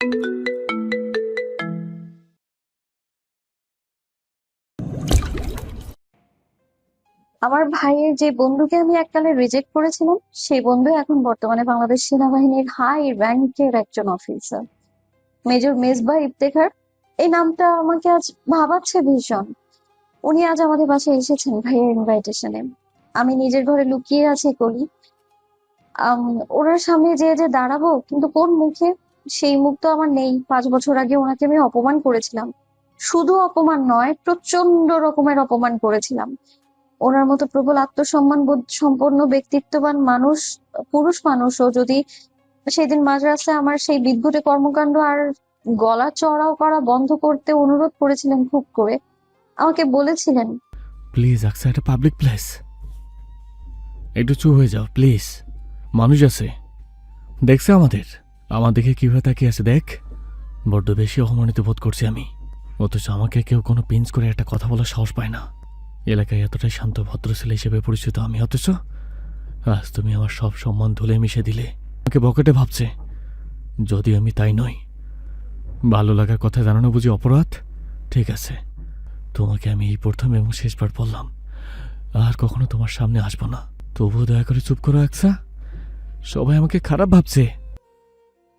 আমার ভাইয়ের যে বন্ধুকে আমি এককালে রিজেক্ট করেছিলাম, সেই বন্ধু এখন বর্তমানে বাংলাদেশ সেনাবাহিনীর হাই র্যাঙ্কের একজন অফিসার, মেজর মেজবা ইফতেখার। এই নামটা আমাকে আজ ভাবাচ্ছে ভীষণ। উনি আজ আমাদের বাসায় এসেছেন ভাইয়ের ইনভাইটেশনে। আমি নিজের ঘরে লুকিয়ে আছি কলি। ওনার সামনে যে যে দাঁড়াবো, কিন্তু কোন মুখে? সেই মুখ তো আমার নেই। 5 বছর আগে ওনাকে আমি অপমান করেছিলাম। শুধু অপমান নয়, প্রচন্ড রকমের অপমান করেছিলাম। ওনার মতো প্রবল আত্মসম্মান বোধ সম্পন্ন ব্যক্তিত্ববান মানুষ, পুরুষ মানুষও যদি সেদিন মাঝ রাস্তায় আমার সেই বিদ্যুটে কর্মকাণ্ড আর গলা চড়াও করা বন্ধ করতে অনুরোধ করেছিলেন খুব করে, আমাকে বলেছিলেন, প্লিজ আকসা, এটা পাবলিক প্লেস, একটু চুপ হয়ে যাও প্লিজ। মানুষ আছে, দেখছে আমার দেখে কিভাবে তাকিয়ে আছে দেখ। বড্ড বেশি অপমানিত বোধ করছি আমি, অথচ আমাকে কেউ কোনো পিঞ্চ করে একটা কথা বলার সাহস পায় না। এলাকায় এতটাই শান্ত ভদ্র ছেলে হিসেবে পরিচিত আমি, অথচ আজ তুমি আমার সব সম্মান ধুলে মিশে দিলে। আমাকে বকেটে ভাবছে, যদি আমি তাই নই। ভালো লাগার কথা জানানো বুঝি অপরাধ? ঠিক আছে, তোমাকে আমি এই প্রথম এবং শেষবার বললাম, আর কখনো তোমার সামনে আসবো না। তবুও দয়া করে চুপ করো আকসা, সবাই আমাকে খারাপ ভাবছে।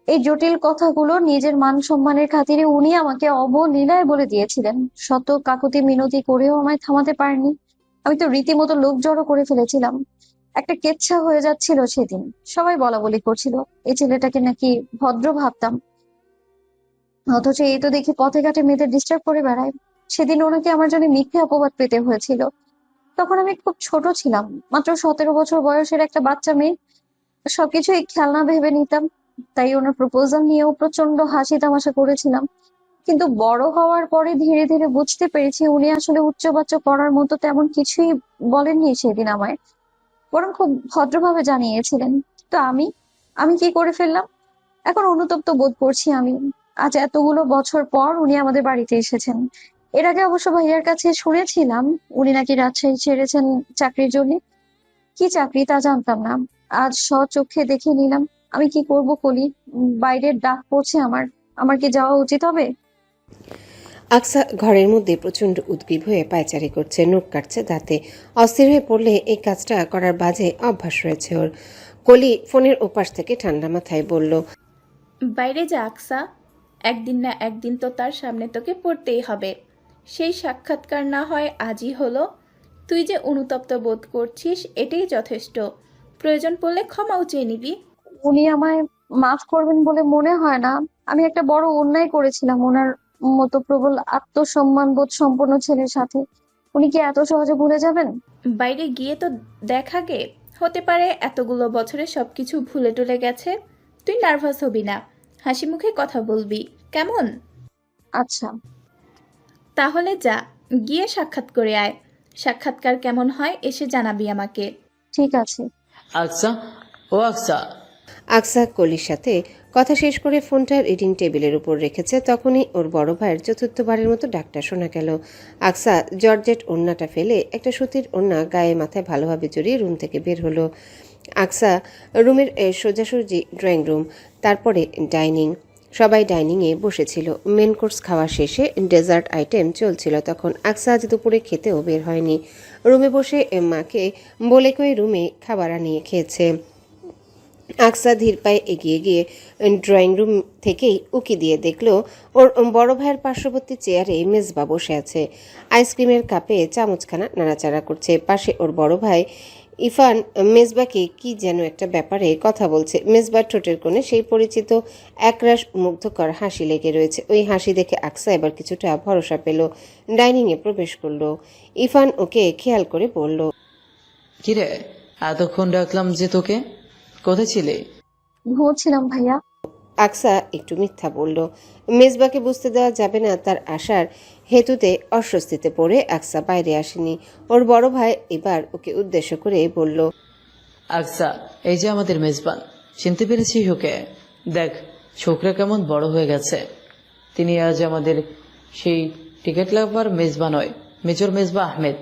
এই জটিল কথাগুলো নিজের মান সম্মানের খাতিরে উনি আমাকে অবলীলায় বলে দিয়েছিলেন। শত কাকুতি মিনতি করেও আমায় থামাতে পারেনি। আমি তো রীতিমতো লোক জড়ো করে ফেলেছিলাম। একটা কেচ্ছা হয়ে যাচ্ছিল সেদিন। সবাই বলা বলি করছিল এই ছেলেটাকে নাকি ভদ্র ভাবতাম, অথচ এই তো দেখি পথে ঘাটে মেয়েদের ডিস্টার্ব করে বেড়ায়। সেদিন ওনাকে আমার জন্য মিথ্যে অপবাদ পেতে হয়েছিল। তখন আমি খুব ছোট ছিলাম, মাত্র 17 বছর বয়সের একটা বাচ্চা মেয়ে। সবকিছুই খেলনা ভেবে নিতাম। তাই ওনার প্রপোজাল নিয়েও প্রচন্ড হাসি তামাশা করেছিলাম। কিন্তু বড় হওয়ার পরে ধীরে ধীরে বুঝতে পেরেছি উনি আসলে উচ্চবাচ্য করার মতো তেমন কিছুই বলেননি সেদিন আমায়, বরং খুব ভদ্রভাবে জানিয়েছিলেন। তো আমি আমি কি করে ফেললাম? এখন অনুতপ্ত বোধ করছি আমি। আজ এতগুলো বছর পর উনি আমাদের বাড়িতে এসেছেন। এর আগে অবশ্য ভাইয়ার কাছে শুনেছিলাম উনি নাকি রাজশাহী ছেড়েছেন চাকরির জন্য। কি চাকরি তা জানতাম না, আজ স্বচক্ষে দেখে নিলাম। আমি কি করব কলি? বাইরের ডাক পড়ছে আমার। আমার কি যাওয়া উচিত হবে? আকসা ঘরের মধ্যে প্রচণ্ড উদ্গ্রীব হয়ে পায়চারি করছে, নখ কাটছে দাঁতে। অস্থির হয়ে পড়লে এই কাজটা করার বাজে অভ্যাস রয়েছে ওর। কলি ফোনের ওপাশ থেকে ঠান্ডা মাথায় বলল, বাইরে যা আকসা, একদিন না একদিন তো তার সামনে তোকে পড়তেই হবে। সেই সাক্ষাৎকার না হয় আজই হলো। তুই যে অনুতপ্ত বোধ করছিস এটাই যথেষ্ট। প্রয়োজন পড়লে ক্ষমাও চেয়ে নিবি। উনি আমায় মাফ করবেন বলে মনে হয় না। আমি একটা বড় অন্যায় করেছিলাম ওনার মতো প্রবল আত্মসম্মান বোধ সম্পন্ন ছেলের সাথে। উনি কি এত সহজে ভুলে যাবেন? বাইরে গিয়ে তো দেখা গে, হতে পারে এতগুলো বছরে সবকিছু ভুলে টুলে গেছে। তুই নার্ভাস হবি না, হাসি মুখে কথা বলবি, কেমন? আচ্ছা। তাহলে যা, গিয়ে সাক্ষাৎ করে আয়। সাক্ষাৎকার কেমন হয় এসে জানাবি আমাকে। ঠিক আছে। আকসা, ও আকসা। আকসা কলির সাথে কথা শেষ করে ফোনটা রিডিং টেবিলের উপর রেখেছে, তখনই ওর বড় ভাইয়ের চতুর্থবারের মতো ডাকটা শোনা গেল। আকসা জর্জেট ওড়নাটা ফেলে একটা সুতির ওড়না গায়ে মাথায় ভালোভাবে জড়িয়ে রুম থেকে বের হলো। আকসা রুমের সোজাসুজি ড্রয়িং রুম, তারপরে ডাইনিং। সবাই ডাইনিংয়ে বসেছিল। মেন কোর্স খাওয়া শেষে ডেজার্ট আইটেম চলছিল। তখন আকসা আজ দুপুরে খেতেও বের হয়নি। রুমে বসে মাকে বলে কয়ে রুমে খাবার আনিয়ে খেয়েছে। আকসা ধীর পায়ে এগিয়ে গিয়ে ড্রয়িং রুম থেকেই উকি দিয়ে দেখল ওর বড় ভাইয়ের পার্শ্ববর্তী চেয়ারে মেজবা বসে আছে, আইসক্রিমের কাপে চামচখানা নাড়াচাড়া করছে। পাশে ওর বড় ভাই ইরফান মেজবাকে কি যেন একটা ব্যাপারে কথা বলছে। মেজবার ঠোঁটের কোণে সেই পরিচিত একরাশ মুগ্ধকর হাসি লেগে রয়েছে। ওই হাসি দেখে আকসা এবার কিছুটা ভরসা পেল। ডাইনিংয়ে প্রবেশ করলো। ইরফান ওকে খেয়াল করে বলল, কিরে, এতক্ষণ ডাকলাম যে তোকে, কোথায় ছিলে? ঘুমোচ্ছিলাম ভাইয়া। আকসা একটু মিথ্যা বলল। মেজবাকে বুঝতে দেওয়া যাবে না তার আসার হেতুতে অস্বস্তিতে পড়ে আকসা বাইরে আসেনি। ওর বড় ভাই এবার ওকে উদ্দেশ্য করে বলল, আকসা, এই যে আমাদের মেজবান, চিনতে পেরেছিস ওকে? দেখ ছোকরা কেমন বড় হয়ে গেছে। তিনি আজ আমাদের সেই টিকিট লাভার মেজবা নয়, মেজর মেজবা আহমেদ।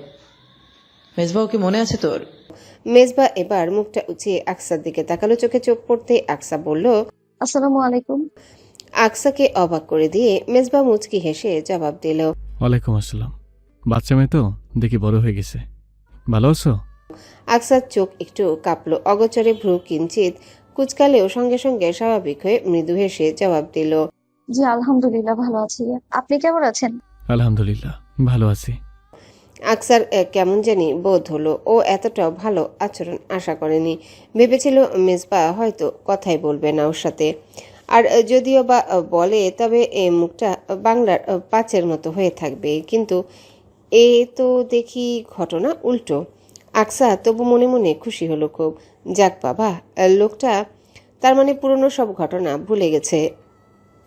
মেজবা ওকে মনে আছে তোর? মেজবা এবার মুখটা উঁচিয়ে আকসার দিকে তাকালো। চোখে চোখ পড়তে আকসা বলল, আসসালামু আলাইকুম। আকসাকে অবাক করে দিয়ে মেজবা মুচকি হেসে জবাব দিল। ওয়ালাইকুম আসসালাম। বাচ্চা মেয়ে তো দেখি বড় হয়ে গেছে। ভালো আছো? আকসার চোখ একটু কাঁপলো, অগোচরে ভ্রু কিঞ্চিত কুচকালেও সঙ্গে সঙ্গে স্বাভাবিক হয়ে মৃদু হেসে জবাব দিল। জি আলহামদুলিল্লাহ ভালো আছি। আপনি কেমন আছেন? আলহামদুলিল্লাহ ভালো আছি। আকসার কেমন জানি বোধ হলো, ও এতটাও ভালো আচরণ আশা করেনি। ভেবেছিল মেজবা হয়তো কথাই বলবে না ওর সাথে, আর যদিও বা বলে তবে এই মুখটা বাংলার পাঁচের মতো হয়ে থাকবে। কিন্তু এ তো দেখি ঘটনা উল্টো। আকসা তবু মনে মনে খুশি হলো খুব। যাক বাবা, লোকটা তার মানে পুরনো সব ঘটনা ভুলে গেছে।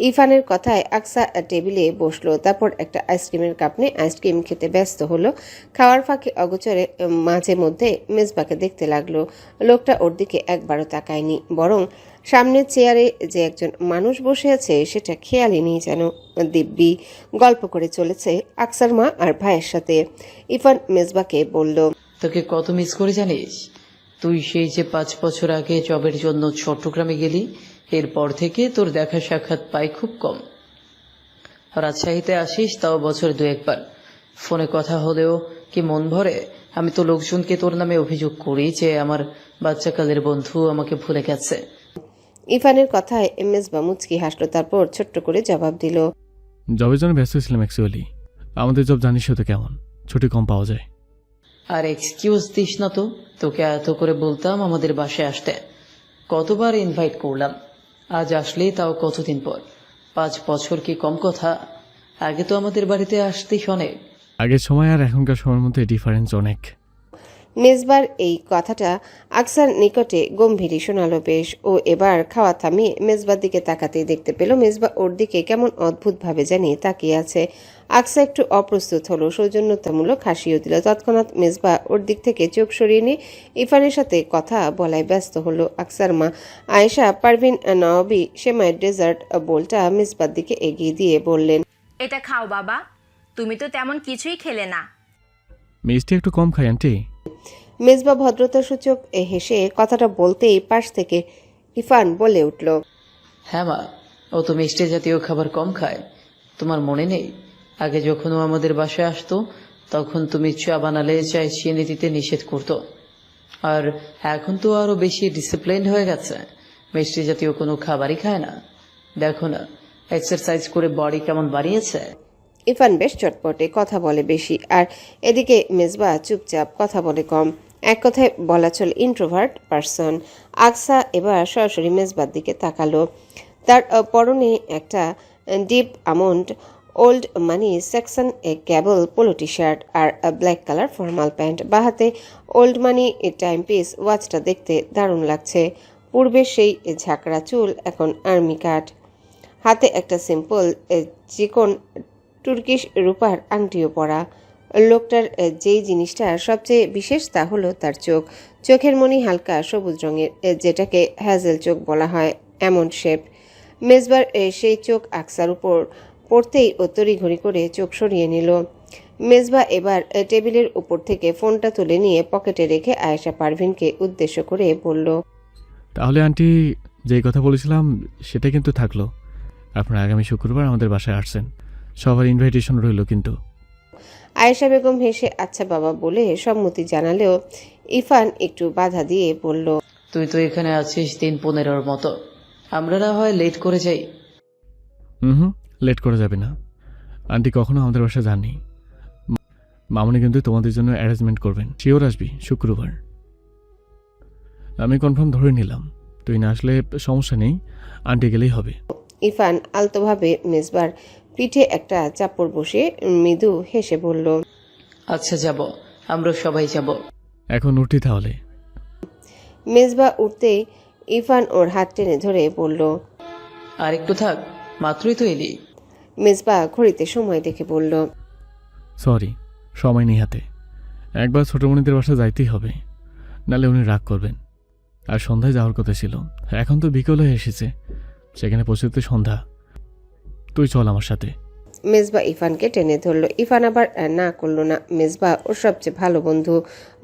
ইরফানের কথায় আকসা টেবিলে বসলো, তারপর একটা আইসক্রিমের কাপ নিয়ে আইসক্রিম খেতে ব্যস্ত হলো। খাওয়ার ফাঁকে অগোচরে মাঝে মধ্যে মেজবাকে দেখতে লাগলো। লোকটা ওর দিকে একবারও তাকায়নি, বরং সামনের চেয়ারে যে একজন মানুষ বসে আছে সেটা খেয়ালই নেই যেন। দিব্যি গল্প করে চলেছে আকসার মা আর ভাইয়ের সাথে। ইরফান মেজবাকে বলল, তোকে কত মিস করে জানিস? তুই সেই যে 5 বছর আগে জবের জন্য চট্টগ্রামে গেলি, এরপর থেকে তোর দেখা সাক্ষাৎ পাই খুব কম। রাজশাহীতে আসিস তাও বছর 2-1 বার। ফোনে কথা হলেও কি মন ভরে? আমি তো লোকজনকে তোর নামে অভিযোগ করি যে আমার বাচ্চাকালের বন্ধু আমাকে ভুলে গেছে। ইরফানের কথায় মেজবা মুচকি হাসলো, তারপর ছোট্ট করে জবাব দিল, জবের জন্য ব্যস্ত ছিলাম অ্যাকচুয়ালি। আমাদের জব জানিস তো কেমন, ছুটি কম পাওয়া যায়। আর এক্সকিউজ দিস না তো। তোকে এত করে বলতাম আমাদের বাসায় আসতে, কতবার ইনভাইট করলাম, আজ আসলেই তাও কতদিন পর। 5 বছর কি কম কথা? আগে তো আমাদের বাড়িতে আসতিস অনেক। আগের সময় আর এখনকার সময়ের মধ্যে ডিফারেন্স অনেক। মেজবার এই কথাটা আকসার নিকটে গম্ভীরই শোনালো বেশ। ও এবার খাওয়া থামিয়ে মেজবার দিকে তাকাতেই দেখতে পেল মেজবা ওর দিকে কেমন অদ্ভুতভাবে জানি তাকিয়ে আছে। আকসা একটু অপ্রস্তুত হলো, সৌজন্যতামূলক হাসিও দিল। তৎক্ষণাৎ মেজবা ওর দিক থেকে চোখ সরিয়ে নিয়ে ইরফানের সাথে কথা বলায় ব্যস্ত হলো। আকসার মা আয়েশা পারভিন নওয়াবী সেমাইয়ের ডেজার্ট বোলটা মেজবার দিকে এগিয়ে দিয়ে বললেন, এটা খাও বাবা, তুমি তো তেমন কিছুই খেলে না। মিষ্টি একটু কম খাই আন্টি। মেজবা ভদ্রতাসূচক হেসে কথাটা বলতেই পাশ থেকে ইরফান বলে উঠল, হ্যাঁ মা, ও তো মিষ্টি জাতীয় খাবার কম খায়। তোমার মনে নেই আগে যখন ও আমাদের বাসায় আসতো তখন তুমি চা বানালে চায় চিনি দিতে নিষেধ করতো? আর এখন তো আরো বেশি ডিসিপ্লিনড হয়ে গেছে, মিষ্টি জাতীয় কোনো খাবারই খায় না। দেখো না এক্সারসাইজ করে বডি কেমন বাড়িয়েছে। ইরফান বেশ চটপটে, কথা বলে বেশি, আর এদিকে মেজবা চুপচাপ, কথা বলে কম। এক কথায় বলা চলে ইন্ট্রোভার্ট পারসন। আকসা এবার সরাসরি মেজবার দিকে তাকালো। তার পরনে একটা deep almond old money section cable polo T shirt আর ব্ল্যাক কালার ফর্মাল প্যান্ট। বাহাতে ওল্ড মানি টাইম পিস ওয়াচটা দেখতে দারুণ লাগছে। পূর্বে সেই ঝাঁকড়া চুল এখন আর্মি কাট। হাতে একটা সিম্পল চিকন তুর্কিশ রূপার আংটিও পরা। লোকটার যেই জিনিসটা সবচেয়ে বিশেষ তা হলো তার চোখ। চোখের মনি হালকা সবুজ রঙের, যেটাকে হ্যাজেল চোখ বলা হয়, এমন শেপ। মেজবার সেই চোখ আকসার উপর পড়তেই ও তড়িঘড়ি করে চোখ সরিয়ে নিল। মেজবা এবার টেবিলের উপর থেকে ফোনটা তুলে নিয়ে পকেটে রেখে আয়েশা পারভিনকে উদ্দেশ্য করে বলল, তাহলে আন্টি যেই কথা বলেছিলাম সেটা কিন্তু থাকলো। আপনারা আগামী শুক্রবার আমাদের বাসায় আসছেন, সবার ইনভাইটেশন রইল কিন্তু। আয়েশা বেগম হেসে আচ্ছা বাবা বলে সম্মতি জানালেও ইরফান একটু বাধা দিয়ে বলল, তুই তো এখানে আছিস 3-15 মতো, আমরা না হয় লেট করে যাই। হুম, লেট করা যাবে না। আন্টি কখনো আমাদের বাসায় যাননি। মামনি কিন্তু তোমাদের জন্য অ্যারেঞ্জমেন্ট করবেন। শিওর আসবি শুক্রবার। আমি কনফার্ম ধরে নিলাম, তুই না আসলে সমস্যা নেই, আন্টি গেলেই হবে। ইরফান আলতোভাবে মেজবার পিঠে একটা চাপড় বসে মৃদু হেসে বলল, আচ্ছা যাব, আমরা সবাই যাব। এখন উঠি তাহলে। মেজবা উঠতেই ইরফান ওর হাত টেনে ধরে বলল, আর একটু থাক, মাত্রই তো এলি। মেজবা ঘড়িতে সময় দেখে বলল, সরি, সময় নেই হাতে। একবার ছোটমণিদের বাসা যাইতেই হবে, নাহলে উনি রাগ করবেন। আর সন্ধ্যায় যাওয়ার কথা ছিল, এখন তো বিকেল হয়ে এসেছে, সেখানে পৌঁছতে সন্ধ্যা। তুই চল আমার সাথে। মেজবা ইরফানকে টেনে ধরলো। ইরফান আবার না করলো না। মেজবা ওর সবচেয়ে ভালো বন্ধু,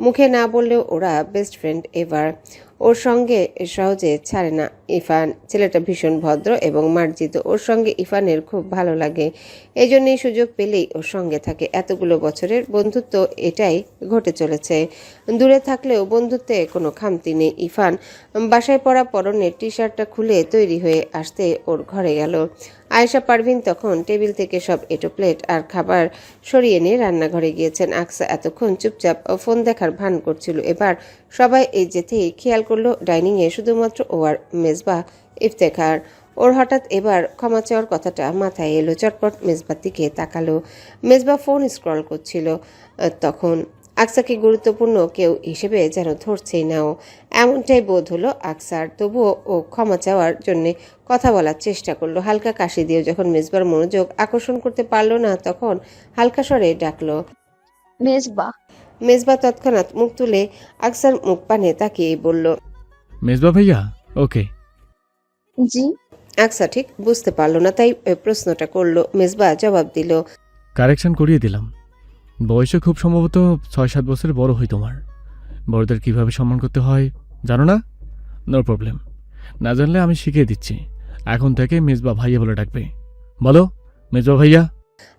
মুখে না বললেও ওরা বেস্ট ফ্রেন্ড এভার। ও ওর সঙ্গে সহজে ছাড়ে না ইরফান। ছেলেটা ভীষণ ভদ্র এবং মার্জিত, ওর সঙ্গে ইরফানের খুব ভালো লাগে। এই জন্যই সুযোগ পেলেই ওর সঙ্গে থাকে। এতগুলো বছরের বন্ধুত্ব এটাই ঘটে চলেছে। দূরে থাকলেও বন্ধুত্বে কোনো খামতি নেই। ইরফান বাসায় পরা পরনের টি শার্টটা খুলে তৈরি হয়ে আসতে ওর ঘরে গেল। আয়েশা পারভিন তখন টেবিল থেকে সব এঁটো প্লেট আর খাবার সরিয়ে নিয়ে রান্নাঘরে গিয়েছেন। আকসা এতক্ষণ চুপচাপ ফোন দেখার ভান করছিল। এবার সবাই এই যেতেই খেয়াল করলো ডাইনিংয়ে শুধুমাত্র ও আর মেজবা ইফতেখার। ওর হঠাৎ এবার ক্ষমা চাওয়ার কথাটা মাথায় এলো। চটপট মেজবার দিকে তাকালো। মেজবা ফোন স্ক্রল করছিল তখন। আকসাকে গুরুত্বপূর্ণ কেউ হিসেবে যেন ধরছেই না ও, এমনটাই বোধ হলো আকসার। তবুও ও ক্ষমা চাওয়ার জন্য কথা বলার চেষ্টা করলো হালকা কাশি দিয়ে। যখন মেজবার মনোযোগ আকর্ষণ করতে পারলো না তখন হালকা স্বরে ডাকলো, মেজবা। মেজবা তৎক্ষণাৎ মুখ তুলে আকসার মুখ পানে তাকিয়ে বলল, মেজবা ভাইয়া? ওকে। জি। আকসা ঠিক বুঝতে পারলো না, তাই প্রশ্নটা করলো। মেজবা জবাব দিল, কারেকশন করিয়ে দিলাম। বয়সে খুব সম্ভবত 6-7 বছরের বড় হই তোমার। বড়দের কিভাবে সম্মান করতে হয় জানো না? নো প্রবলেম, না জানলে আমি শিখিয়ে দিচ্ছি। এখন থেকে মেজবা ভাইয়া বলে ডাকবে। বলো মেজবা ভাইয়া।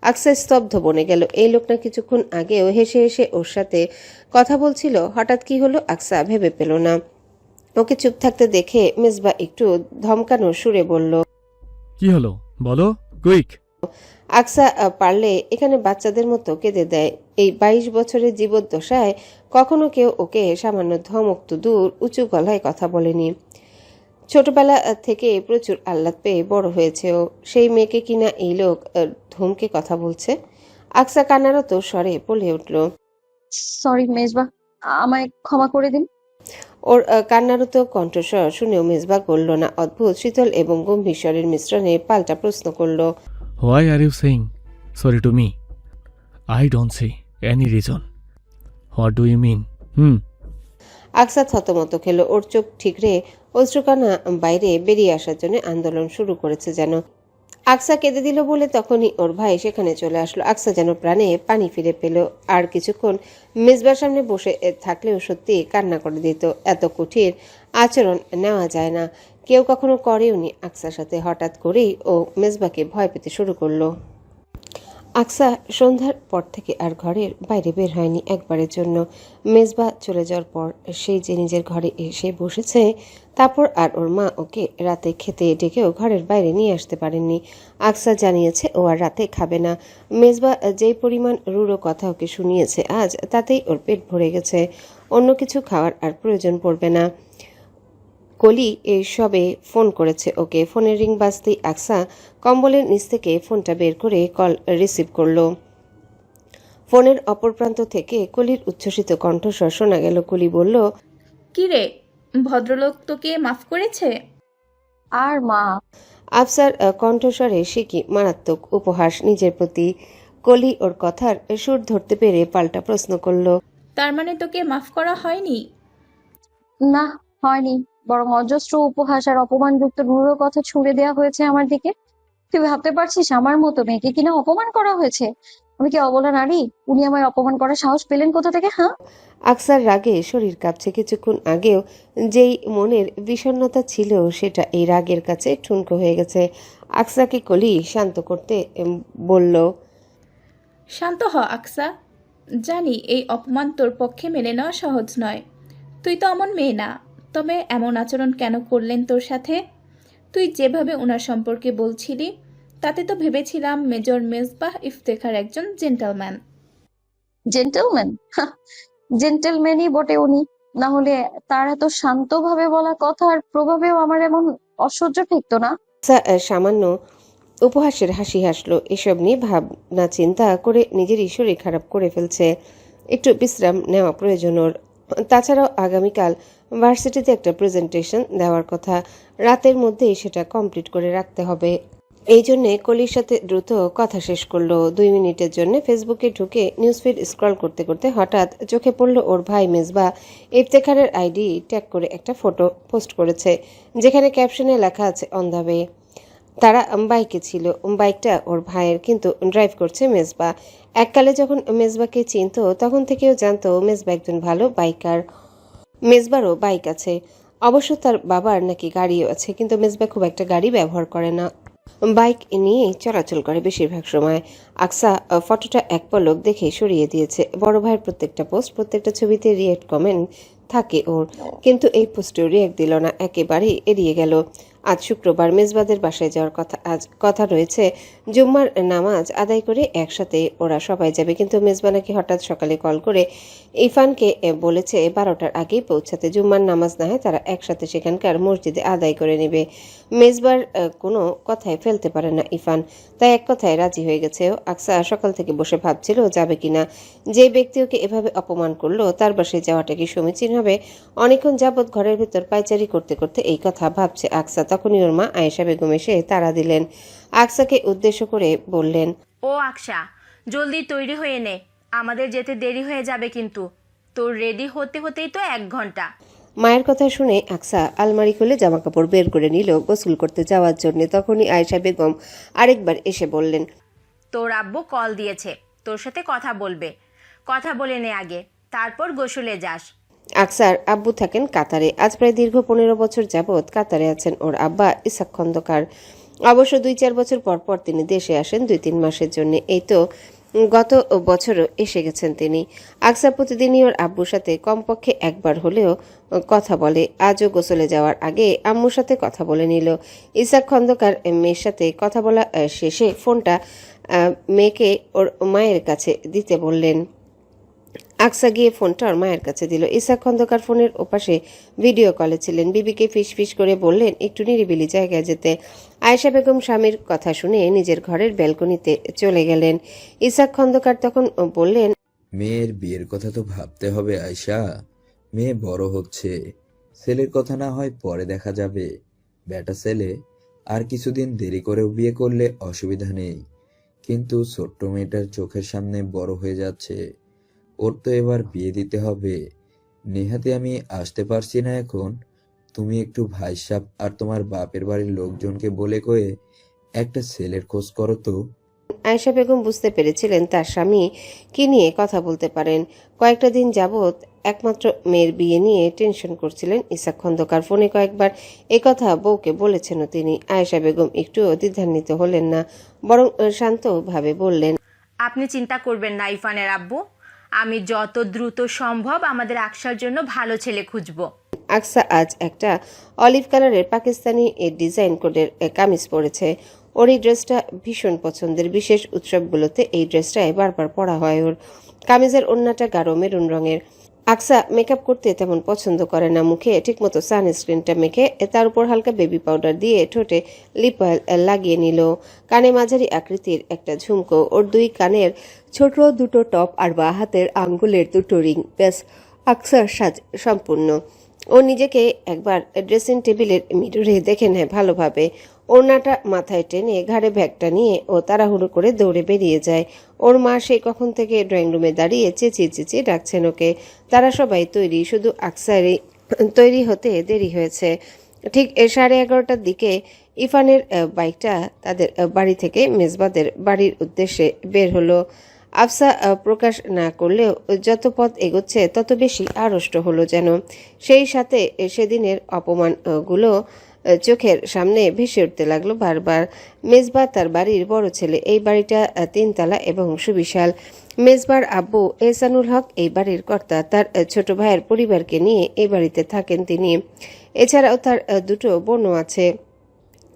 আকসা স্তব্ধ বনে গেল। এই লোকটা কিছুক্ষণ আগেও হেসে হেসে ওর সাথে কথা বলছিল, হঠাৎ কি হলো আকসা ভেবে পেল না। ওকে চুপ থাকতে দেখে মেজবা একটু ধমকানো সুরে বলল, কি হলো বলো, কুইক। আকসা পারলে এখানে বাচ্চাদের মতো কেঁদে দেয়। এই 22 বছরের জীবদ্দশায় কখনো কেউ ওকে সামান্য ধমক তো দূর, উঁচু গলায় কথা বলেনি। ছোটবেলা থেকে প্রচুর আহ্লাদ পেয়ে বড় হয়েছে ও। সেই মেয়েকে কিনা এই লোক ধমকে কথা বলছে। আকসা কান্নারত স্বরে বলে উঠল, সরি মেজবা, আমায় ক্ষমা করে দিন। ওর কান্নারত কণ্ঠস্বর শুনেও মেজবা গলল না। অদ্ভুত শীতল এবং গম্ভীর স্বরের মিশ্রণে পাল্টা প্রশ্ন করল, why are you saying sorry to me? I don't see any reason. What do you mean? Aqsa থতমত খেল। ওর চোখ ঠিকরে অশ্রুকানা বাইরে বেরিয়ে আসার জন্য আন্দোলন শুরু করেছে যেন। আকসা কেঁদে দিল বলে তখনই ওর ভাই সেখানে চলে আসলো। আকসা যেন প্রাণে পানি ফিরে পেল। আর কিছুক্ষণ মেজবার সামনে বসে থাকলেও সত্যি কান্না করে দিত। এত কঠিন আচরণ নেওয়া যায় না, কেউ কখনো করেওনি আকসার সাথে। হঠাৎ করেই ও মেজবাকে ভয় পেতে শুরু করলো। আকসা সন্ধ্যার পর থেকে আর ঘরের বাইরে বের হয়নি একবারের জন্য। মেজবা চলে যাওয়ার পর সেই যে নিজের ঘরে এসে বসেছে, তারপর আর ওর মা ওকে রাতে খেতে ডেকেও ঘরের বাইরে নিয়ে আসতে পারেননি। আকসা জানিয়েছে ও আর রাতে খাবে না। মেজবা যেই পরিমাণ রূঢ় কথা ওকে শুনিয়েছে আজ, তাতেই ওর পেট ভরে গেছে। অন্য কিছু খাওয়ার আর প্রয়োজন পড়বে না। কলি সবে ফোন করেছে ওকে। ফোনের রিং বাজতেই আকসা কম্বলের নিচ থেকে ফোনটা বের করে কল রিসিভ করলো। ফোনের অপর প্রান্ত থেকে কলির উচ্ছ্বসিত কণ্ঠস্বর শোনা গেল। কলি বলল, কি রে, ভদ্রলোক তোকে মাফ করেছে? আর মা। আফসার কণ্ঠস্বরে সে কি মারাত্মক উপহাস নিজের প্রতি। কলি ওর কথার সুর ধরতে পেরে পাল্টা প্রশ্ন করল, তার মানে তোকে মাফ করা হয়নি? না, হয়নি, বরং অজস্র উপহাস আর অপমানযুক্ত রূঢ় কথা ছুড়ে দেওয়া হয়েছে আমার দিকে। তুই ভাবতে পারছিস আমার মতো মেয়েকে কিনা অপমান করা হয়েছে? আমি কি অবলা নারী? উনি আমায় অপমান করার সাহস পেলেন কোথা থেকে? হ্যাঁ, আকসার রাগে শরীর কাঁপছে। কিছুক্ষণ আগেও যেই মনের বিষণ্ণতা ছিল সেটা এই রাগের কাছে ঠুনকো হয়ে গেছে। আকসাকে কলি শান্ত করতে বলল, শান্ত হ আকসা, জানি এই অপমান তোর পক্ষে মেনে নেওয়া সহজ নয়। তুই তো এমন মেয়ে না, তবে এমন আচরণ কেন করলেন তোর সাথে? তুই যেভাবে ওনার সম্পর্কে বলছিলি তাতে তো ভেবেছিলাম মেজর মেজবাহ ইফতেখার একজন জেন্টলম্যান। জেন্টলম্যান? জেন্টলম্যানই বটে উনি, না হলে তার এত শান্তভাবে বলা কথার প্রভাবেও আমার এমন অসহ্য ঠেকতো না। আকসা সামান্য উপহাসের হাসি হাসলো। এসব নিয়ে ভাবনা চিন্তা করে নিজেরই শরীর খারাপ করে ফেলছে। একটু বিশ্রাম নেওয়া প্রয়োজন ওর। তাছাড়াও আগামীকাল ভার্সিটিতে একটা প্রেজেন্টেশন দেওয়ার কথা। রাতের মধ্যেই সেটা কমপ্লিট করে রাখতে হবে। এই জন্যে কলির সাথে দ্রুত কথা শেষ করলো। 2 মিনিটের জন্য ফেসবুকে ঢুকে নিউজফিড স্ক্রল করতে করতে হঠাৎ চোখে পড়ল ওর ভাই মেজবা ইফতেখারের আইডি ট্যাগ করে একটা ফটো পোস্ট করেছে, যেখানে ক্যাপশনে লেখা আছে অন দ্য ওয়ে। তারা বাইকে ছিল। বাইকটা ওর ভাইয়ের, কিন্তু ড্রাইভ করছে মেজবা। এককালে যখন মেজবাকে চিনতো তখন থেকেও জানতো মেজবা একজন ভালো বাইকার। মেজবারও বাইক আছে। অবশ্য তার বাবার নাকি গাড়িও আছে, কিন্তু মেজবা খুব একটা গাড়ি ব্যবহার করে না, বাইক নিয়েই চলাচল করে বেশিরভাগ সময়। আকসা ফটোটা এক পলক দেখে সরিয়ে দিয়েছে। বড় ভাইয়ের প্রত্যেকটা পোস্ট, প্রত্যেকটা ছবিতে রিয়েক্ট কমেন্ট থাকে ওর, কিন্তু এই পোস্টেও রিয়েক্ট দিল না, একেবারেই এড়িয়ে গেল। আজ শুক্রবার, মেজবাদের বাসায় যাওয়ার কথা রয়েছে। জুম্মার নামাজ আদায় করে একসাথে ওরা সবাই যাবে, কিন্তু মেজবা নাকি হঠাৎ সকালে কল করে ইরফানকে বলেছে 12টার আগেই পৌঁছাতে। জুম্মার নামাজ না হয় তারা একসাথে সেখানকার মসজিদে আদায় করে নেবে। মেজবার কোনো কথায় ফেলতে পারে না ইরফান, তাই এক কথায় রাজি হয়ে গেছে ও। আকসা সকাল থেকে বসে ভাবছিল যাবে কিনা। যে ব্যক্তি ওকে এভাবে অপমান করলো তার বাসায় যাওয়াটা কি সমীচীন হবে? অনেকক্ষণ যাবৎ ঘরের ভেতর পায়চারি করতে করতে এই কথা ভাবছে আকসা। তখনই ওর মা আয়েশা বেগম এসে তাড়া দিলেন। আকসাকে উদ্দেশ্য করে বললেন, ও আকশা, জলদি তৈরি হয়ে নে, আমাদের যেতে দেরি হয়ে যাবে কিন্তু। তোর রেডি হতে হতেই তো 1 ঘন্টা। মায়ের কথা শুনে আকসা আলমারি খুলে জামাকাপড় বের করে নিল গোসল করতে যাওয়ার জন্য। তখনই আয়েশা বেগম আরেকবার এসে বললেন, তোর আব্বু কল দিয়েছে, তোর সাথে কথা বলবে। কথা বলে নে আগে, তারপর গোসলে যাস। আকসার আব্বু থাকেন কাতারে। আজ প্রায় দীর্ঘ 15 বছর যাবৎ কাতারে আছেন ওর আব্বা ইসাক খন্দকার। অবশ্য 2-4 বছর পর পর তিনি দেশে আসেন 2-3 মাসের জন্য। এই তো গত বছরও এসে গেছেন তিনি। আকসা প্রতিদিনই ওর আব্বুর সাথে কমপক্ষে একবার হলেও কথা বলে। আজও গোসলে যাওয়ার আগে আম্মুর সাথে কথা বলে নিল। ইসাক খন্দকার মেয়ের সাথে কথা বলা শেষে ফোনটা মেয়েকে ওর মায়ের কাছে দিতে বললেন। আকসা গিয়ে ফোনটা ওর মায়ের কাছে দিল। ইসাক খন্দকার ফোনের ওপাশে ভিডিও কলে ছিলেন। বিবিকে ফিস করে বললেন একটু নিরিবিলি জায়গায় যেতে। আয়েশা বেগম স্বামীর কথা শুনে নিজের ঘরের ব্যালকনিতে চলে গেলেন। ইসাক খন্দকার তখন বললেন, মেয়ের বিয়ের কথা তো ভাবতে হবে আয়শা। মেয়ে বড় হচ্ছে, ছেলের কথা না হয় পরে দেখা যাবে। বেটা ছেলে আর কিছুদিন দেরি করেও বিয়ে করলে অসুবিধা নেই, কিন্তু ছোট্ট মেয়েটার চোখের সামনে বড় হয়ে যাচ্ছে, ওর তো এবার বিয়ে দিতে হবে। নেহাতে আমি আসতে পারছি না এখন। তুমি একটু ভাই সাহেব আর তোমার বাপের বাড়ির লোকজনকে বলে কয়ে একটা ছেলের খোঁজ করো তো। আয়েশা বেগম বুঝতে পেরেছিলেন তার স্বামী কি নিয়ে কথা বলতে পারেন। কয়েকটা দিন যাবৎ একমাত্র মেয়ের বিয়ে নিয়ে টেনশন করছিলেন ইসাক খন্দকার। ফোনে কয়েকবার একথা বউকে বলেছেনও তিনি। আয়েশা বেগম একটুও দ্বিধান্বিত হলেন না, বরং শান্তভাবে বললেন, আপনি চিন্তা করবেন না ইরফানের আব্বু, আমি যত দ্রুত সম্ভব আমাদের আকশার জন্য ভালো ছেলে খুঁজবো। আকসা আজ একটা অলিভ কালারের পাকিস্তানি ডিজাইন কোডের কামিজ পরেছে। ওর এই ড্রেসটা ভীষণ পছন্দের। বিশেষ উৎসবগুলোতে এই ড্রেসটাই বারবার পরা হয় ওর। কামিজের ওড়নাটা গাঢ় মেরুন রঙের। আকসা মেকআপ করতে তেমন পছন্দ করে না। মুখে ঠিকমতো সানস্ক্রিনটা মেখে তার উপর হালকা বেবি পাউডার দিয়ে ঠোঁটে লিপ অয়েল লাগিয়ে নিল। কানে মাঝারি আকৃতির একটা ঝুমকো, ওর 2 কানের ছোট 2টো টপ আর বাঁ হাতের আঙ্গুলের 2টো রিং, ব্যাস আকসার সাজ সম্পূর্ণ। ও নিজেকে একবার ড্রেসিং টেবিলের মিররে দেখে নেয় ভালোভাবে। ওড়নাটা মাথায় টেনে ঘাড়ে ব্যাগটা নিয়ে ও তাড়াহুড়ো করে দৌড়ে বেরিয়ে যায়। ওর মা সেই কখন থেকে ড্রয়িং রুমে দাঁড়িয়ে চেঁচিয়ে ডাকছেন ওকে। তারা সবাই তৈরি, শুধু আকসারই তৈরি হতে দেরি হয়েছে। ঠিক 11:30টার দিকে ইরফানের বাইকটা তাদের বাড়ি থেকে মেজবাদের বাড়ির উদ্দেশ্যে বের হলো। আফসা প্রকাশ না করলেও যত পথ এগোচ্ছে তত বেশি আড়ষ্ট হলো যেন। সেই সাথে সেদিনের অপমানগুলো চোখের সামনে ভেসে উঠতে লাগলো বারবার। মেজবা তার বাড়ির বড় ছেলে। এই বাড়িটা 3 তলা এবং সুবিশাল। মেজবার আব্বু এহসানুল হক এই বাড়ির কর্তা। তার ছোট ভাইয়ের পরিবারকে নিয়ে এই বাড়িতে থাকেন তিনি। এছাড়াও তার 2টো বোনও আছে।